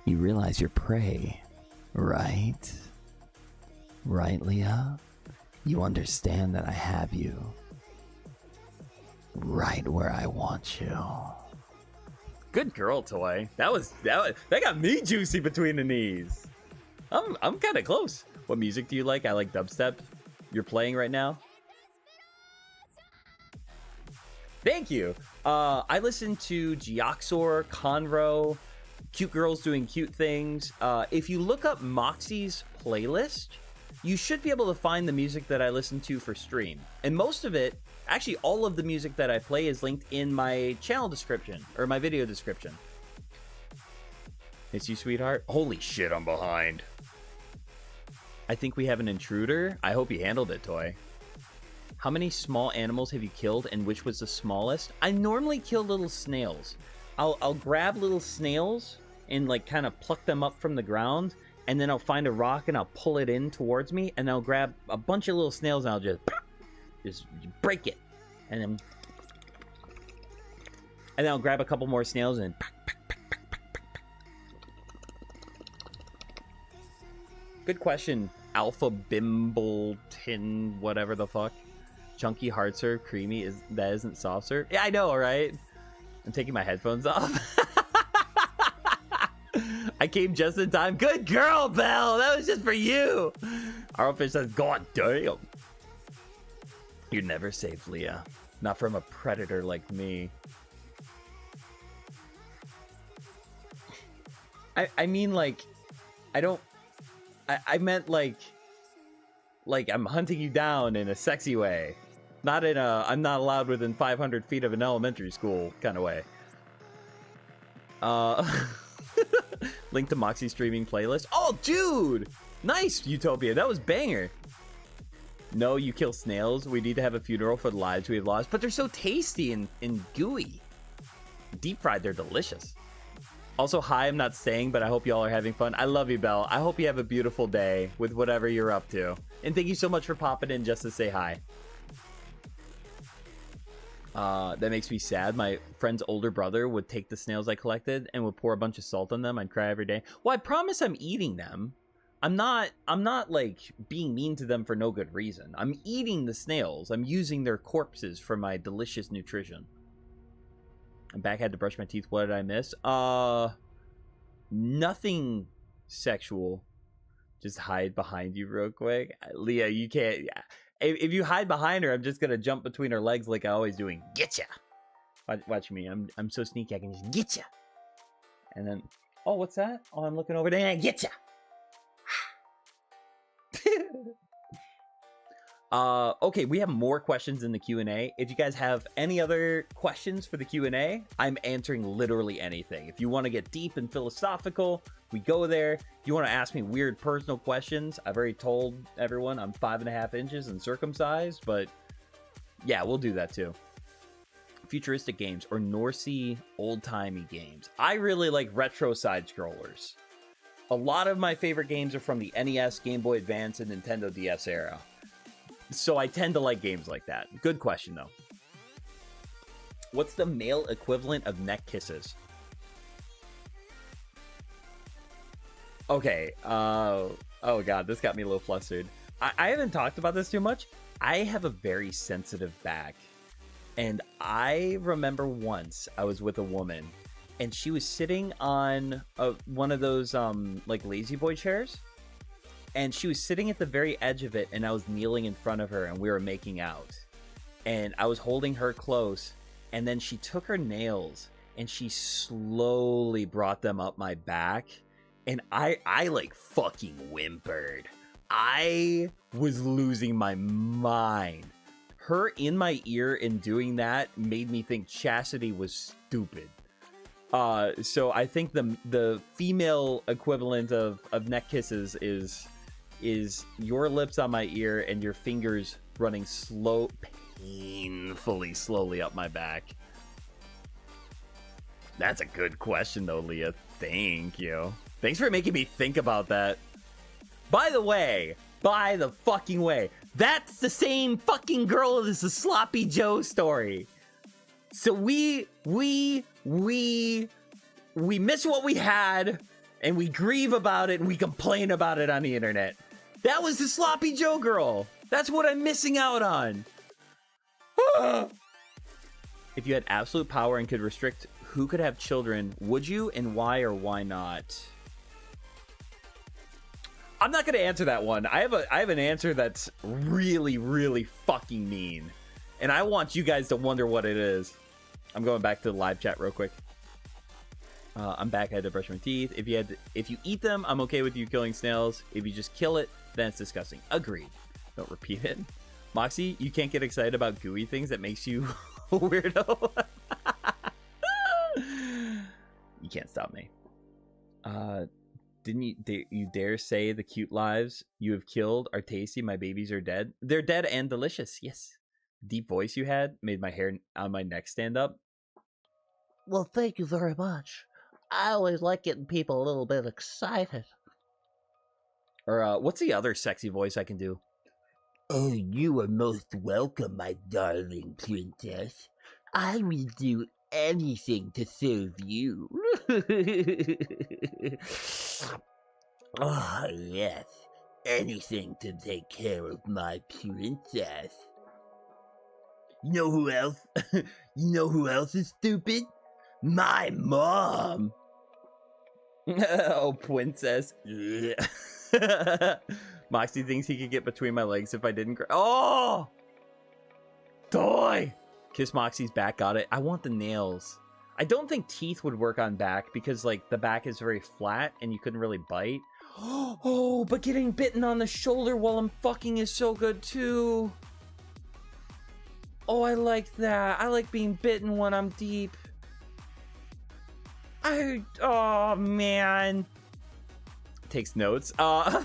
You realize you're prey, right? Right, Leah? You understand that I have you right where I want you. Good girl, Toy. That got me juicy between the knees. I'm kind of close. What music do you like? I like dubstep. You're playing right now? Thank you. I listen to Geoxor, Conro, cute girls doing cute things. If you look up Moxy's playlist, you should be able to find the music that I listen to for stream. And most of it, actually all of the music that I play is linked in my channel description, or my video description. Miss you, sweetheart. Holy shit, I'm behind. I think we have an intruder. I hope you handled it, Toy. How many small animals have you killed, and which was the smallest? I normally kill little snails. I'll grab little snails and like kind of pluck them up from the ground, and then I'll find a rock and I'll pull it in towards me, and I'll grab a bunch of little snails and I'll just break it, and then I'll grab a couple more snails and good question, Alpha Bimbleton, whatever the fuck. Chunky hard serve, creamy, that isn't soft serve? Yeah, I know, right? I'm taking my headphones off. I came just in time. Good girl, Belle. That was just for you. Arrowfish says, God damn. You're never safe, Leah. Not from a predator like me. I mean, like, I meant like I'm hunting you down in a sexy way. Not in a I'm not allowed within 500 feet of an elementary school kind of way. Link to Moxy streaming playlist. Oh, dude! Nice, Utopia. That was banger. No, you kill snails. We need to have a funeral for the lives we have lost. But they're so tasty and gooey. Deep fried, they're delicious. Also, hi, I'm not staying, but I hope y'all are having fun. I love you, Belle. I hope you have a beautiful day with whatever you're up to. And thank you so much for popping in just to say hi. That makes me sad. My friend's older brother would take the snails I collected and would pour a bunch of salt on them. I'd cry every day. Well, I promise I'm eating them. I'm not like being mean to them for no good reason. I'm eating the snails. I'm using their corpses for my delicious nutrition. I'm back, had to brush my teeth. What did I miss? Nothing sexual. Just hide behind you real quick. Leah, you can't. If you hide behind her, I'm just gonna jump between her legs like I always do and get ya. Watch me. I'm so sneaky. I can just get ya. And then, oh, what's that? Oh, I'm looking over there and get ya. Okay, we have more questions in the Q&A. If you guys have any other questions for the Q&A, I'm answering literally anything. If you want to get deep and philosophical, we go there. If you want to ask me weird personal questions, I've already told everyone I'm 5.5 inches and circumcised, but yeah, we'll do that too. Futuristic games or Norsey old-timey games. I really like retro side-scrollers. A lot of my favorite games are from the NES, Game Boy Advance, and Nintendo DS era. So I tend to like games like that. Good question, though. What's the male equivalent of neck kisses? Okay. Oh, God. This got me a little flustered. I haven't talked about this too much. I have a very sensitive back. And I remember once I was with a woman. And she was sitting on one of those, like, lazy boy chairs. And she was sitting at the very edge of it, and I was kneeling in front of her, and we were making out. And I was holding her close, and then she took her nails, and she slowly brought them up my back, and I like, fucking whimpered. I was losing my mind. Her in my ear and doing that made me think chastity was stupid. So I think the female equivalent of neck kisses is your lips on my ear and your fingers running painfully slowly up my back. That's a good question though, Leah. Thank you. Thanks for making me think about that. By the fucking way, that's the same fucking girl as the Sloppy Joe story. So we miss what we had, and we grieve about it, and we complain about it on the internet. That was the Sloppy Joe girl. That's what I'm missing out on. If you had absolute power and could restrict who could have children, would you, and why or why not? I'm not going to answer that one. I have an answer that's really, really fucking mean. And I want you guys to wonder what it is. I'm going back to the live chat real quick. I'm back. I had to brush my teeth. If you eat them, I'm okay with you killing snails. If you just kill it, then it's disgusting. Agreed. Don't repeat it. Moxy, you can't get excited about gooey things. That makes you a weirdo. You can't stop me. Didn't you dare say the cute lives you have killed are tasty? My babies are dead. They're dead and delicious. Yes. Deep voice you had made my hair on my neck stand up. Well, thank you very much. I always like getting people a little bit excited. Or what's the other sexy voice I can do? Oh, you are most welcome, my darling princess. I will do anything to serve you. Ah, yes. Anything to take care of my princess. You know who else? You know who else is stupid? My mom. Oh, princess. Yeah. Moxy thinks he could get between my legs if I didn't. Oh! Toy! Kiss Moxy's back, got it. I want the nails. I don't think teeth would work on back because, like, the back is very flat and you couldn't really bite. Oh, but getting bitten on the shoulder while I'm fucking is so good, too. Oh, I like that. I like being bitten when I'm deep. Oh, man. Takes notes. Are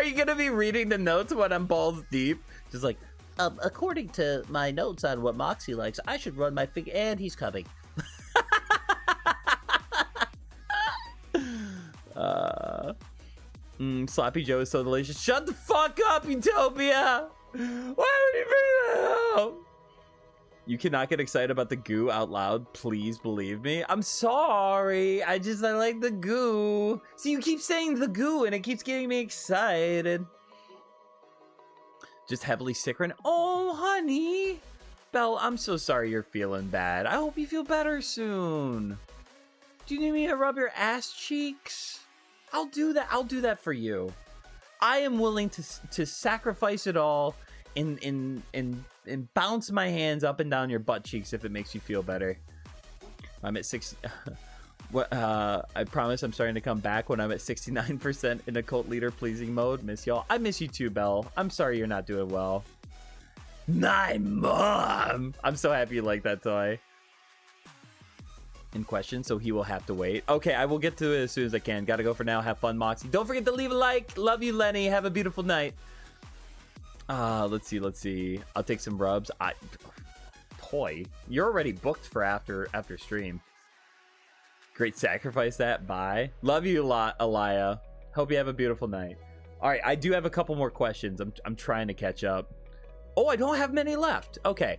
you gonna be reading the notes when I'm balls deep? Just like, according to my notes on what Moxy likes, I should run my finger, and he's coming. Sloppy Joe is so delicious. Shut the fuck up, Utopia! Why would you bring that up? You cannot get excited about the goo out loud. Please believe me. I'm sorry. I like the goo. See, you keep saying the goo and it keeps getting me excited. Just heavily sick right now. Oh, honey. Belle, I'm so sorry you're feeling bad. I hope you feel better soon. Do you need me to rub your ass cheeks? I'll do that. I'll do that for you. I am willing to sacrifice it all and bounce my hands up and down your butt cheeks if it makes you feel better. I'm at 6. I promise I'm starting to come back when I'm at 69% in a cult leader pleasing mode. Miss y'all. I miss you too, Belle. I'm sorry you're not doing well. My mom. I'm so happy you like that toy. In question, so he will have to wait. Okay, I will get to it as soon as I can. Gotta go for now. Have fun, Moxy. Don't forget to leave a like. Love you, Lenny. Have a beautiful night. Let's see. I'll take some rubs. Toy, you're already booked for after stream. Great sacrifice that. Bye. Love you a lot, Alaya. Hope you have a beautiful night. All right, I do have a couple more questions. I'm trying to catch up. Oh, I don't have many left. Okay.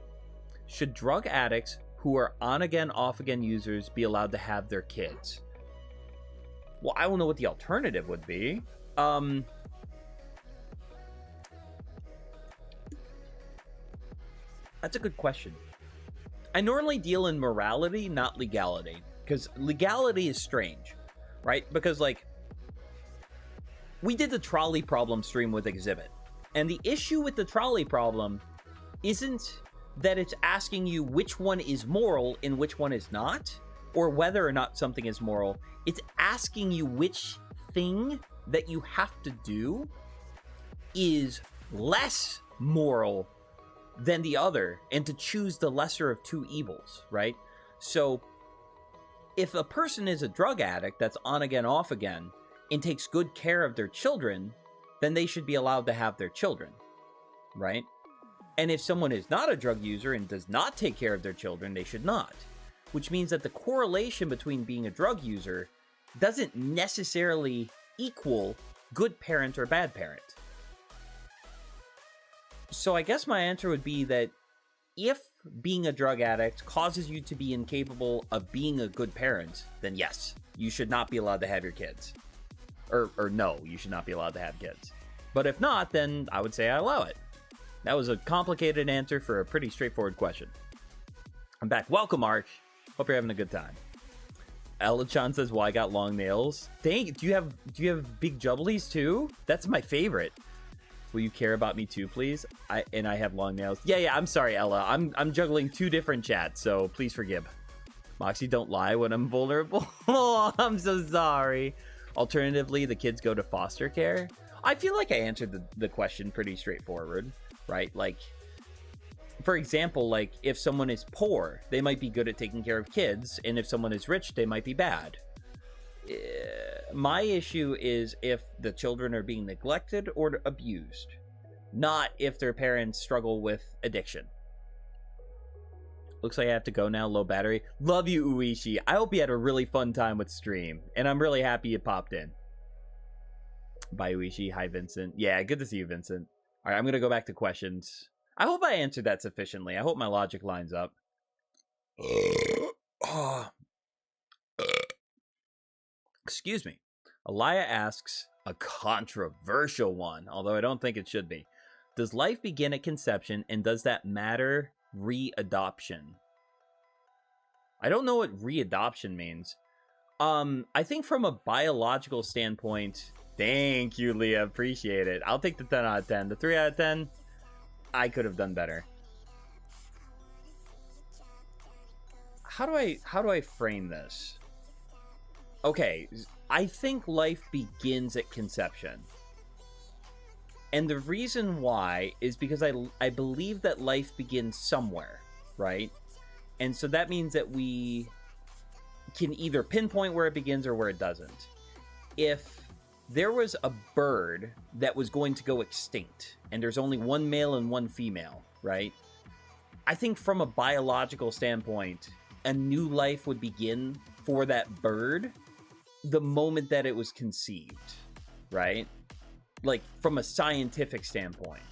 Should drug addicts who are on-again, off-again users be allowed to have their kids? Well, I don't know what the alternative would be. That's a good question. I normally deal in morality, not legality. Because legality is strange, right? Because, like, we did the trolley problem stream with Exhibit. And the issue with the trolley problem isn't that it's asking you which one is moral and which one is not, or whether or not something is moral. It's asking you which thing that you have to do is less moral than the other, and to choose the lesser of two evils, right? So if a person is a drug addict that's on again, off again, and takes good care of their children, then they should be allowed to have their children, right? And if someone is not a drug user and does not take care of their children, they should not. Which means that the correlation between being a drug user doesn't necessarily equal good parent or bad parent. So I guess my answer would be that if being a drug addict causes you to be incapable of being a good parent, then yes, you should not be allowed to have your kids. Or no, you should not be allowed to have kids. But if not, then I would say I allow it. That was a complicated answer for a pretty straightforward question. I'm back. Welcome, Arch. Hope you're having a good time. Ella-chan says, "Well, I got long nails." Dang, do you have big jubblies too? That's my favorite. Will you care about me too, please? I have long nails. Yeah. I'm sorry, Ella. I'm juggling two different chats, so please forgive. Moxy, don't lie when I'm vulnerable. Oh, I'm so sorry. Alternatively, the kids go to foster care. I feel like I answered the question pretty straightforward, right? Like, for example, like if someone is poor, they might be good at taking care of kids, and if someone is rich, they might be bad. My issue is if the children are being neglected or abused, not if their parents struggle with addiction. Looks like I have to go now. Low battery. Love you, Uishi. I hope you had a really fun time with stream, and I'm really happy you popped in. Bye, Uishi. Hi, Vincent. Yeah, good to see you, Vincent. All right, I'm going to go back to questions. I hope I answered that sufficiently. I hope my logic lines up. Excuse me. Alaya asks a controversial one, although I don't think it should be. Does life begin at conception, and does that matter readoption? I don't know what readoption means. I think from a biological standpoint, thank you, Leah, appreciate it. I'll take the 10 out of 10. The 3 out of 10, I could have done better. How do I frame this? Okay, I think life begins at conception. And the reason why is because I believe that life begins somewhere, right? And so that means that we can either pinpoint where it begins or where it doesn't. If there was a bird that was going to go extinct, and there's only one male and one female, right? I think from a biological standpoint, a new life would begin for that bird the moment that it was conceived, right? Like, from a scientific standpoint.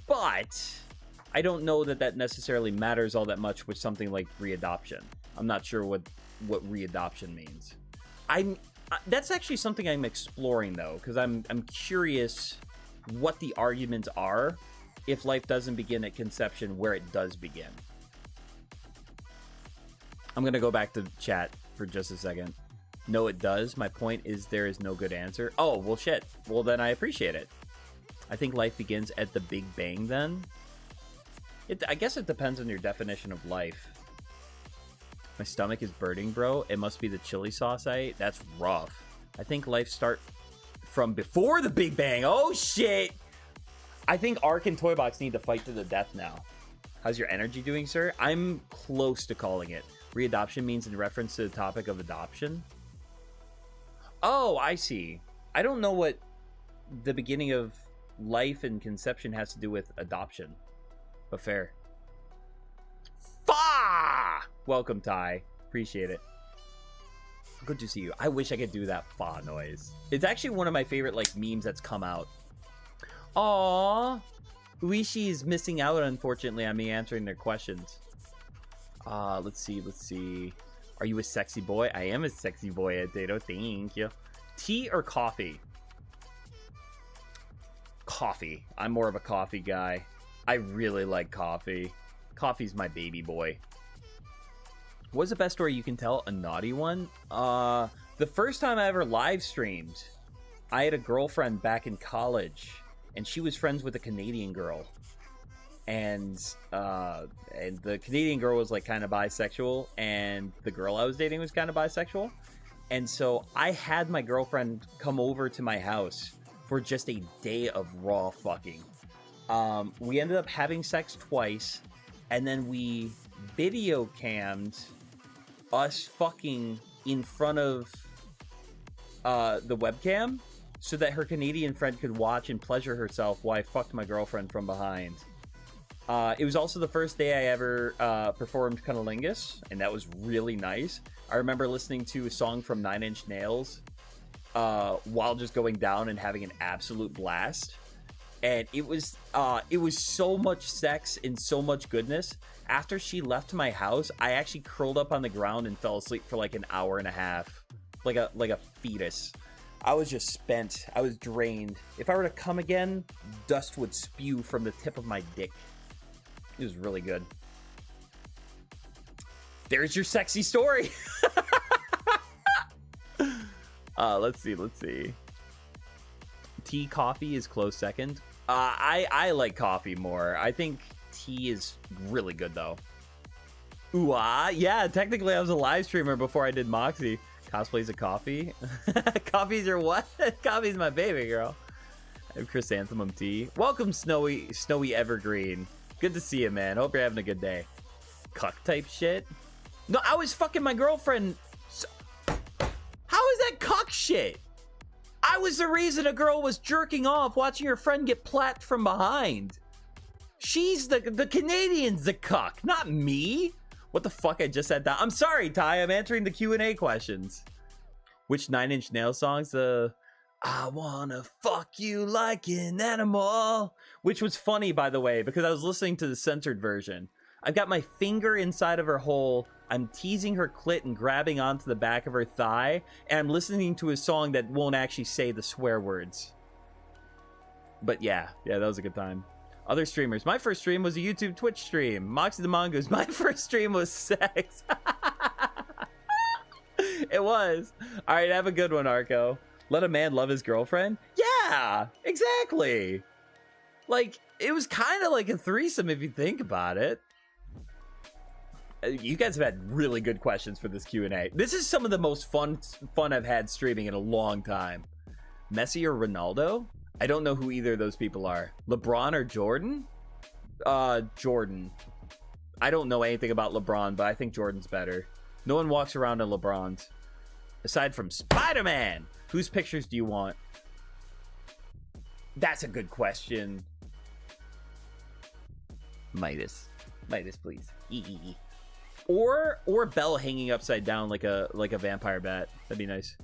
But I don't know that that necessarily matters all that much with something like readoption. I'm not sure what readoption means. That's actually something I'm exploring, though, because I'm curious what the arguments are if life doesn't begin at conception, where it does begin. I'm going to go back to chat for just a second. No, it does. My point is there is no good answer. Oh, well, shit. Well, then I appreciate it. I think life begins at the Big Bang, then. I guess it depends on your definition of life. My stomach is burning, bro. It must be the chili sauce I ate. That's rough. I think life starts from before the Big Bang. Oh, shit. I think Ark and Toybox need to fight to the death now. How's your energy doing, sir? I'm close to calling it. Readoption means in reference to the topic of adoption. Oh, I see. I don't know what the beginning of life and conception has to do with adoption. But fair. Fa! Welcome, Ty. Appreciate it. Good to see you. I wish I could do that fa noise. It's actually one of my favorite like memes that's come out. Aww. Uishi is missing out, unfortunately, on me answering their questions. Let's see. Are you a sexy boy? I am a sexy boy, Adato. Thank you. Tea or coffee? Coffee. I'm more of a coffee guy. I really like coffee. Coffee's my baby boy. What's the best story you can tell? A naughty one? The first time I ever live streamed, I had a girlfriend back in college, and she was friends with a Canadian girl. And the Canadian girl was like kind of bisexual, and the girl I was dating was kind of bisexual. And so I had my girlfriend come over to my house for just a day of raw fucking. We ended up having sex twice, and then we video cammed us fucking in front of the webcam so that her Canadian friend could watch and pleasure herself while I fucked my girlfriend from behind. It was also the first day I ever performed Cunnilingus, and that was really nice. I remember listening to a song from 9 Inch Nails while just going down and having an absolute blast. And it was so much sex and so much goodness. After she left my house, I actually curled up on the ground and fell asleep for like an hour and a half, like a fetus. I was just spent. I was drained. If I were to come again, dust would spew from the tip of my dick. It was really good. There's your sexy story. Let's see. Tea, coffee is close second. I like coffee more. I think tea is really good though. Ooh, yeah, technically I was a live streamer before I did Moxy. Cosplays a coffee. Coffee's your what? Coffee's my baby girl. And Chrysanthemum Tea. Welcome, Snowy Evergreen. Good to see you, man. Hope you're having a good day. Cuck type shit? No, I was fucking my girlfriend. How is that cuck shit? I was the reason a girl was jerking off watching her friend get placked from behind. She's the Canadian's the cuck, not me. What the fuck? I just said that. I'm sorry, Ty. I'm answering the Q&A questions. Which Nine Inch Nails songs? I wanna fuck you like an animal. Which was funny, by the way, because I was listening to the censored version. I've got my finger inside of her hole. I'm teasing her clit and grabbing onto the back of her thigh. And I'm listening to a song that won't actually say the swear words. But yeah, that was a good time. Other streamers. My first stream was a YouTube Twitch stream. Moxy the Mongoose. My first stream was sex. It was. All right, have a good one, Arco. Let a man love his girlfriend? Yeah, exactly. Like, it was kind of like a threesome if you think about it. You guys have had really good questions for this Q&A. This is some of the most fun I've had streaming in a long time. Messi or Ronaldo? I don't know who either of those people are. LeBron or Jordan? Jordan. I don't know anything about LeBron, but I think Jordan's better. No one walks around in LeBron's. Aside from Spider-Man. Whose pictures do you want? That's a good question. Midas. Midas, please. Or Belle hanging upside down like a vampire bat. That'd be nice.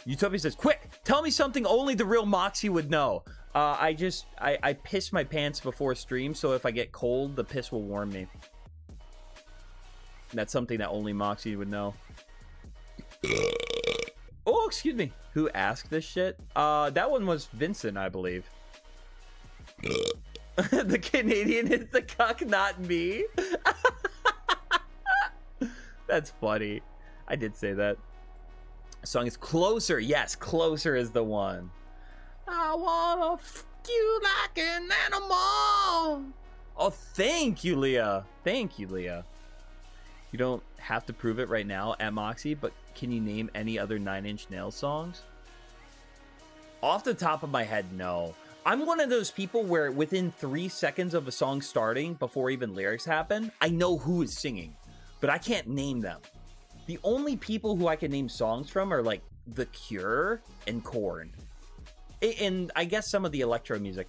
Utopia says, quick, tell me something only the real Moxy would know. I piss my pants before stream, so if I get cold, the piss will warm me. That's something that only Moxy would know. Oh, excuse me. Who asked this shit? That one was Vincent, I believe. The Canadian is the cuck, not me. That's funny. I did say that. The song is Closer. Yes, Closer is the one. I wanna f you like an animal. Oh, thank you, Leah. Thank you, Leah. You don't have to prove it right now at Moxy, but can you name any other Nine Inch Nails songs? Off the top of my head, no. I'm one of those people where within 3 seconds of a song starting, before even lyrics happen, I know who is singing, but I can't name them. The only people who I can name songs from are like The Cure and Korn. And I guess some of the electro music.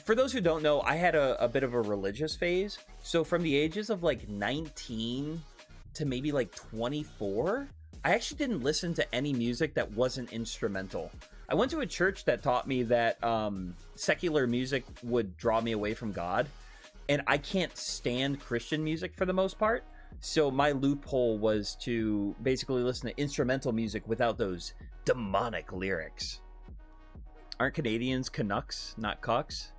For those who don't know, I had a bit of a religious phase. So from the ages of like 19 to maybe like 24, I actually didn't listen to any music that wasn't instrumental. I went to a church that taught me that secular music would draw me away from God. And I can't stand Christian music for the most part. So my loophole was to basically listen to instrumental music without those demonic lyrics. Aren't Canadians Canucks, not cucks?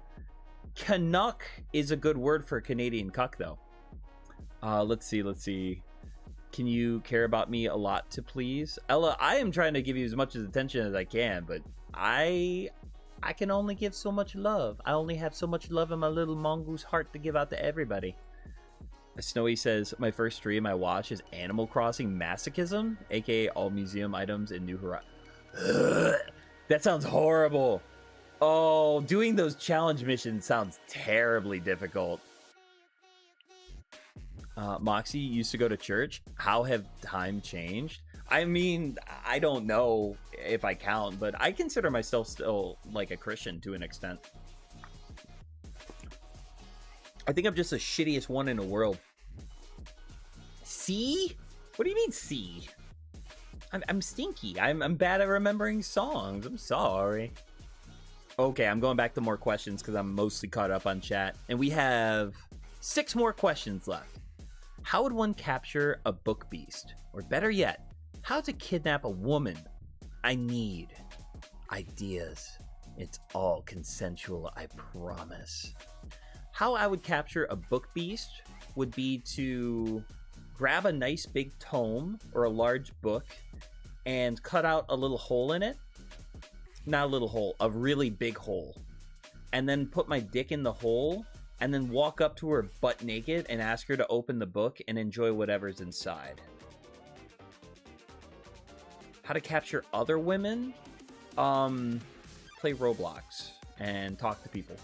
Canuck is a good word for Canadian cuck, though. Let's see. Can you care about me a lot to please? Ella, I am trying to give you as much attention as I can, but I can only give so much love. I only have so much love in my little mongoose heart to give out to everybody. Snowy says, my first stream I watch is Animal Crossing Masochism, aka all museum items in New Horizons. That sounds horrible. Oh, doing those challenge missions sounds terribly difficult. Moxy used to go to church. How have time changed? I mean, I don't know if I count, but I consider myself still like a Christian to an extent. I think I'm just the shittiest one in the world. See? What do you mean, see? I'm stinky. I'm bad at remembering songs. I'm sorry. Okay, I'm going back to more questions because I'm mostly caught up on chat. And we have 6 more questions left. How would one capture a book beast? Or better yet, how to kidnap a woman? I need ideas. It's all consensual, I promise. How I would capture a book beast would be to grab a nice big tome or a large book and cut out a little hole in it. Not a little hole, a really big hole. And then put my dick in the hole and then walk up to her butt naked and ask her to open the book and enjoy whatever's inside. How to capture other women? Play Roblox. and talk to people.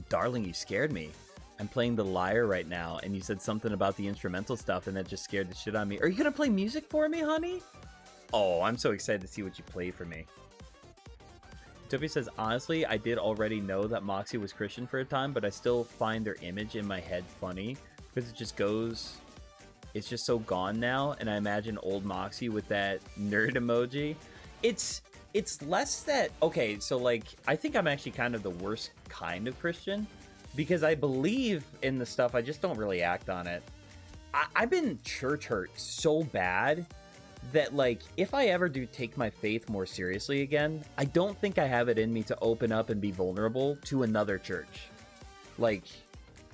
Darling, you scared me. I'm playing the lyre right now, and you said something about the instrumental stuff, and that just scared the shit out of me. Are you gonna play music for me, honey? Oh, I'm so excited to see what you play for me. Toby says, honestly, I did already know that Moxy was Christian for a time, but I still find their image in my head funny, because it just goes... It's just so gone now, and I imagine old Moxy with that nerd emoji. It's less that... Okay, so, like, I think I'm actually kind of the worst kind of Christian, because I believe in the stuff, I just don't really act on it. I've been church hurt so bad that, like, if I ever do take my faith more seriously again, I don't think I have it in me to open up and be vulnerable to another church. Like,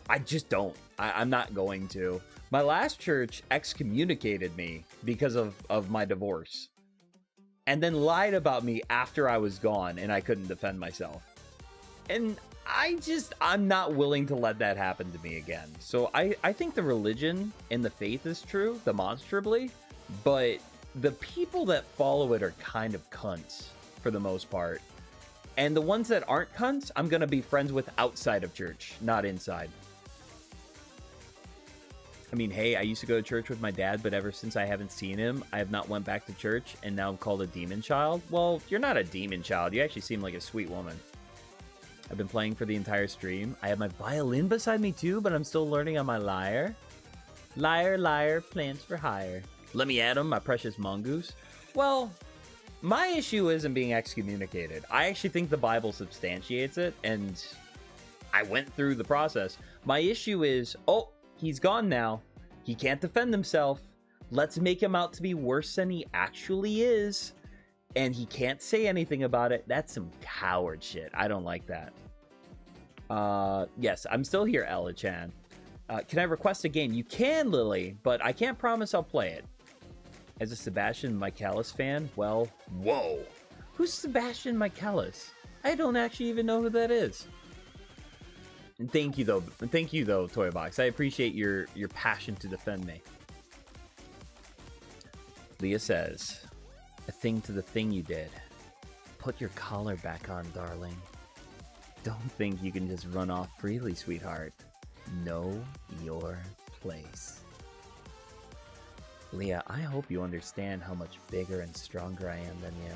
I just don't. I'm not going to. My last church excommunicated me because of my divorce. And then lied about me after I was gone and I couldn't defend myself. And I'm not willing to let that happen to me again. So I think the religion and the faith is true, demonstrably, but the people that follow it are kind of cunts for the most part. And the ones that aren't cunts, I'm going to be friends with outside of church, not inside. I mean, hey, I used to go to church with my dad, but ever since I haven't seen him, I have not went back to church, and now I'm called a demon child. Well, you're not a demon child. You actually seem like a sweet woman. I've been playing for the entire stream. I have my violin beside me too, but I'm still learning on my lyre. Lyre, lyre, plans for hire. Let me at him, my precious mongoose. Well, my issue isn't being excommunicated. I actually think the Bible substantiates it, and I went through the process. My issue is, oh, he's gone now. He can't defend himself. Let's make him out to be worse than he actually is. And he can't say anything about it. That's some coward shit. I don't like that. Yes, I'm still here, Ella-chan. Can I request a game? You can, Lily, but I can't promise I'll play it. As a Sebastian Michaelis fan, well, whoa. Who's Sebastian Michaelis? I don't actually even know who that is. And thank you, though, Toybox. I appreciate your passion to defend me. Leah says, a thing to the thing you did. Put your collar back on, darling. Don't think you can just run off freely, sweetheart. Know your place. Leah, I hope you understand how much bigger and stronger I am than you.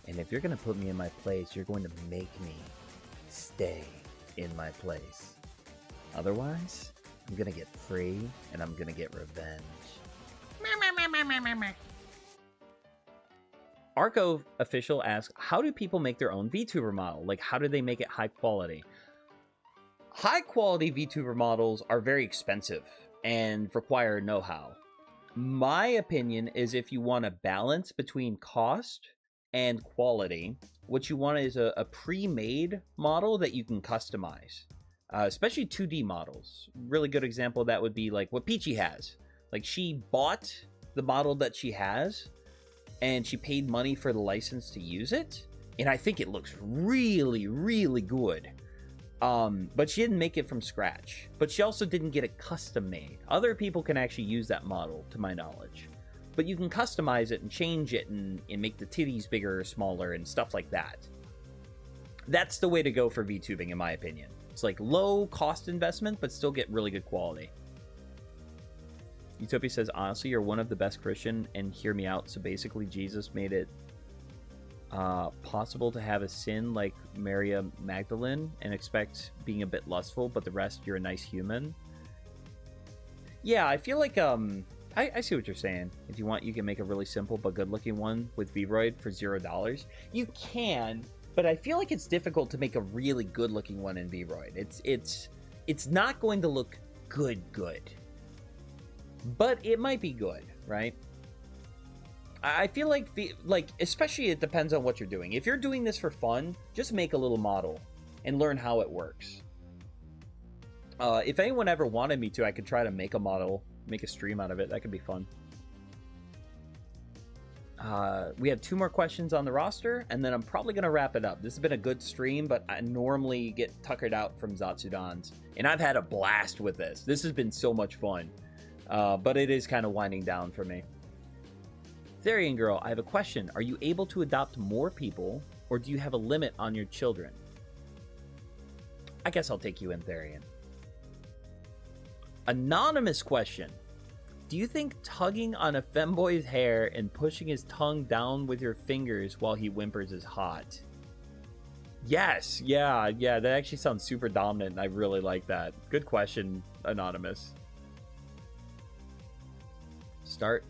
And if you're going to put me in my place, you're going to make me stay in my place. Otherwise, I'm going to get free and I'm going to get revenge. Arco official asks, how do people make their own VTuber model? Like, how do they make it high quality? High quality VTuber models are very expensive and require know-how. My opinion is if you want a balance between cost and quality, what you want is a pre-made model that you can customize, especially 2D models. Really good example of that would be like what Peachy has. Like, she bought the model that she has, and she paid money for the license to use it, and I think it looks really, really good. But she didn't make it from scratch. But she also didn't get it custom made. Other people can actually use that model, to my knowledge. But you can customize it and change it and make the titties bigger or smaller and stuff like that. That's the way to go for VTubing, in my opinion. It's like low cost investment, but still get really good quality. Utopia says, honestly, you're one of the best Christian, and hear me out. So basically, Jesus made it possible to have a sin like Maria Magdalene and expect being a bit lustful, but the rest, you're a nice human. Yeah, I feel like, I see what you're saying. If you want, you can make a really simple but good-looking one with Vroid for $0. You can, but I feel like it's difficult to make a really good-looking one in Vroid. It's not going to look good, but it might be good, right? I feel like especially it depends on what you're doing. If you're doing this for fun, just make a little model and learn how it works. If anyone ever wanted me to, I could try to make a model, make a stream out of it. That could be fun. We have 2 more questions on the roster, and then I'm probably going to wrap it up. This has been a good stream, but I normally get tuckered out from Zatsudans, and I've had a blast with this. This has been so much fun, but it is kind of winding down for me. Therian Girl, I have a question. Are you able to adopt more people, or do you have a limit on your children? I guess I'll take you in, Therian. Anonymous question. Do you think tugging on a femboy's hair and pushing his tongue down with your fingers while he whimpers is hot? Yes, yeah, that actually sounds super dominant, and I really like that. Good question, Anonymous. Start.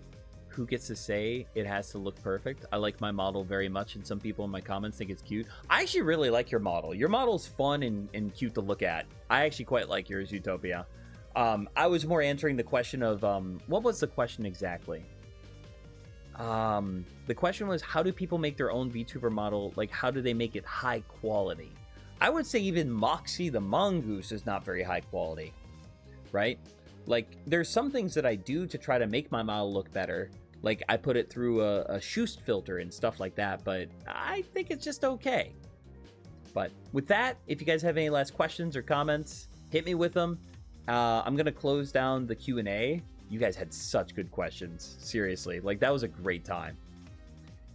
Who gets to say it has to look perfect? I like my model very much, and some people in my comments think it's cute. I actually really like your model. Your model's fun and cute to look at. I actually quite like yours, Utopia. I was more answering the question of, what was the question exactly? The question was, how do people make their own VTuber model? Like, how do they make it high quality? I would say even Moxy the mongoose is not very high quality, right? Like, there's some things that I do to try to make my model look better. Like, I put it through a Schust filter and stuff like that, but I think it's just okay. But with that, if you guys have any last questions or comments, hit me with them. I'm going to close down the Q&A. You guys had such good questions. Seriously. Like, that was a great time.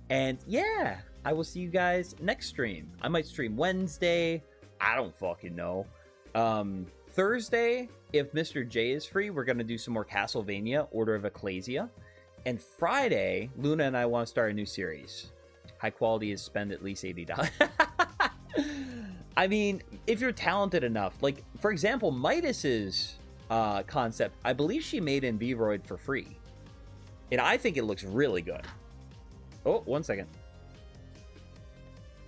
And yeah, I will see you guys next stream. I might stream Wednesday. I don't fucking know. Thursday, if Mr. J is free, we're going to do some more Castlevania, Order of Ecclesia. And Friday, Luna and I want to start a new series. High quality is spend at least $80. I mean, if you're talented enough, like, for example, Midas's concept, I believe she made in VRoid for free. And I think it looks really good. Oh, 1 second.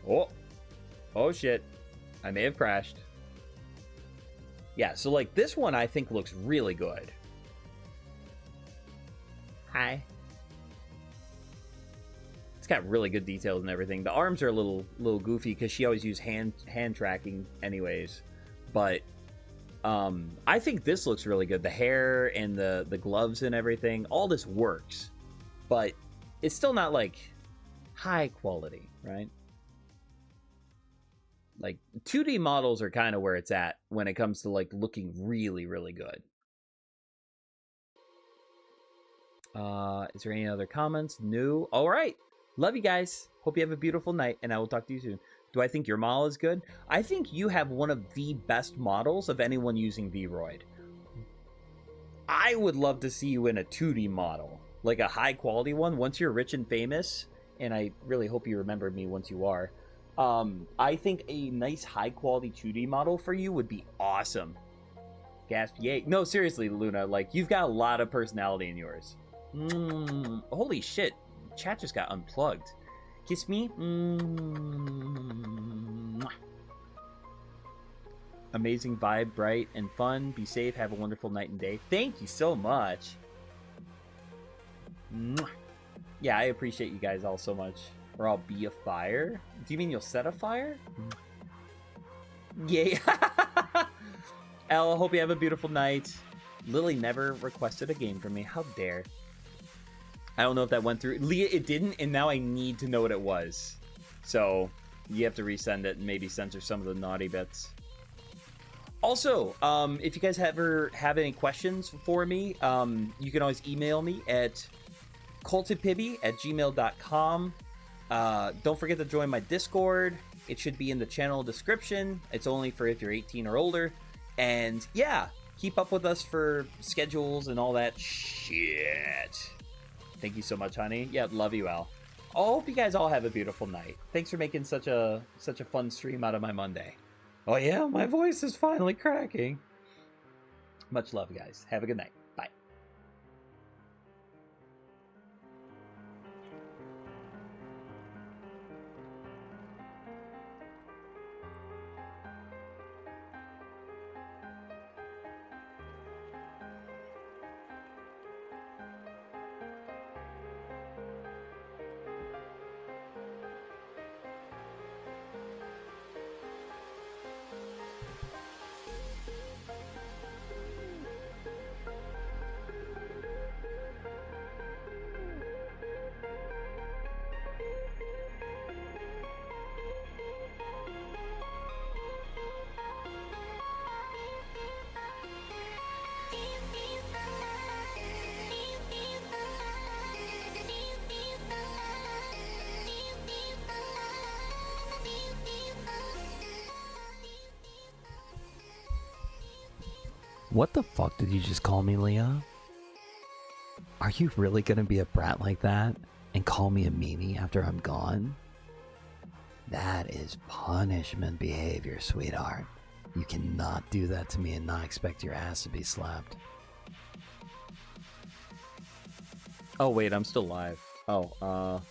Oh shit. I may have crashed. Yeah, so like this one I think looks really good. Hi. It's got really good details and everything. The arms are a little goofy because she always uses hand tracking anyways. But I think this looks really good. The hair and the gloves and everything, all this works. But it's still not like high quality, right? Like 2D models are kind of where it's at when it comes to like looking really, really good. Is there any other comments? No. All right. Love you guys. Hope you have a beautiful night, and I will talk to you soon. Do I think your model is good? I think you have one of the best models of anyone using VRoid. I would love to see you in a 2D model, like a high quality one. Once you're rich and famous, and I really hope you remember me once you are, I think a nice high quality 2D model for you would be awesome. Gasp, yay. No, seriously, Luna, like, you've got a lot of personality in yours. Holy shit. Chat just got unplugged. Kiss me. Amazing vibe, bright and fun. Be safe. Have a wonderful night and day. Thank you so much. Yeah, I appreciate you guys all so much. Or I'll be a fire. Do you mean you'll set a fire? Yay. Elle, hope you have a beautiful night. Lily never requested a game from me. How dare. I don't know if that went through. Leah, it didn't, and now I need to know what it was. So, you have to resend it and maybe censor some of the naughty bits. Also, if you guys ever have any questions for me, you can always email me at cultedpibby@gmail.com. Don't forget to join my Discord. It should be in the channel description. It's only for if you're 18 or older. And yeah, keep up with us for schedules and all that shit. Thank you so much, honey. Yeah, love you, Al. I hope you guys all have a beautiful night. Thanks for making such a fun stream out of my Monday. Oh yeah, my voice is finally cracking. Much love, guys. Have a good night. Bye. What the fuck did you just call me, Leah? Are you really gonna be a brat like that and call me a meanie after I'm gone? That is punishment behavior, sweetheart. You cannot do that to me and not expect your ass to be slapped. Oh wait, I'm still live. Oh,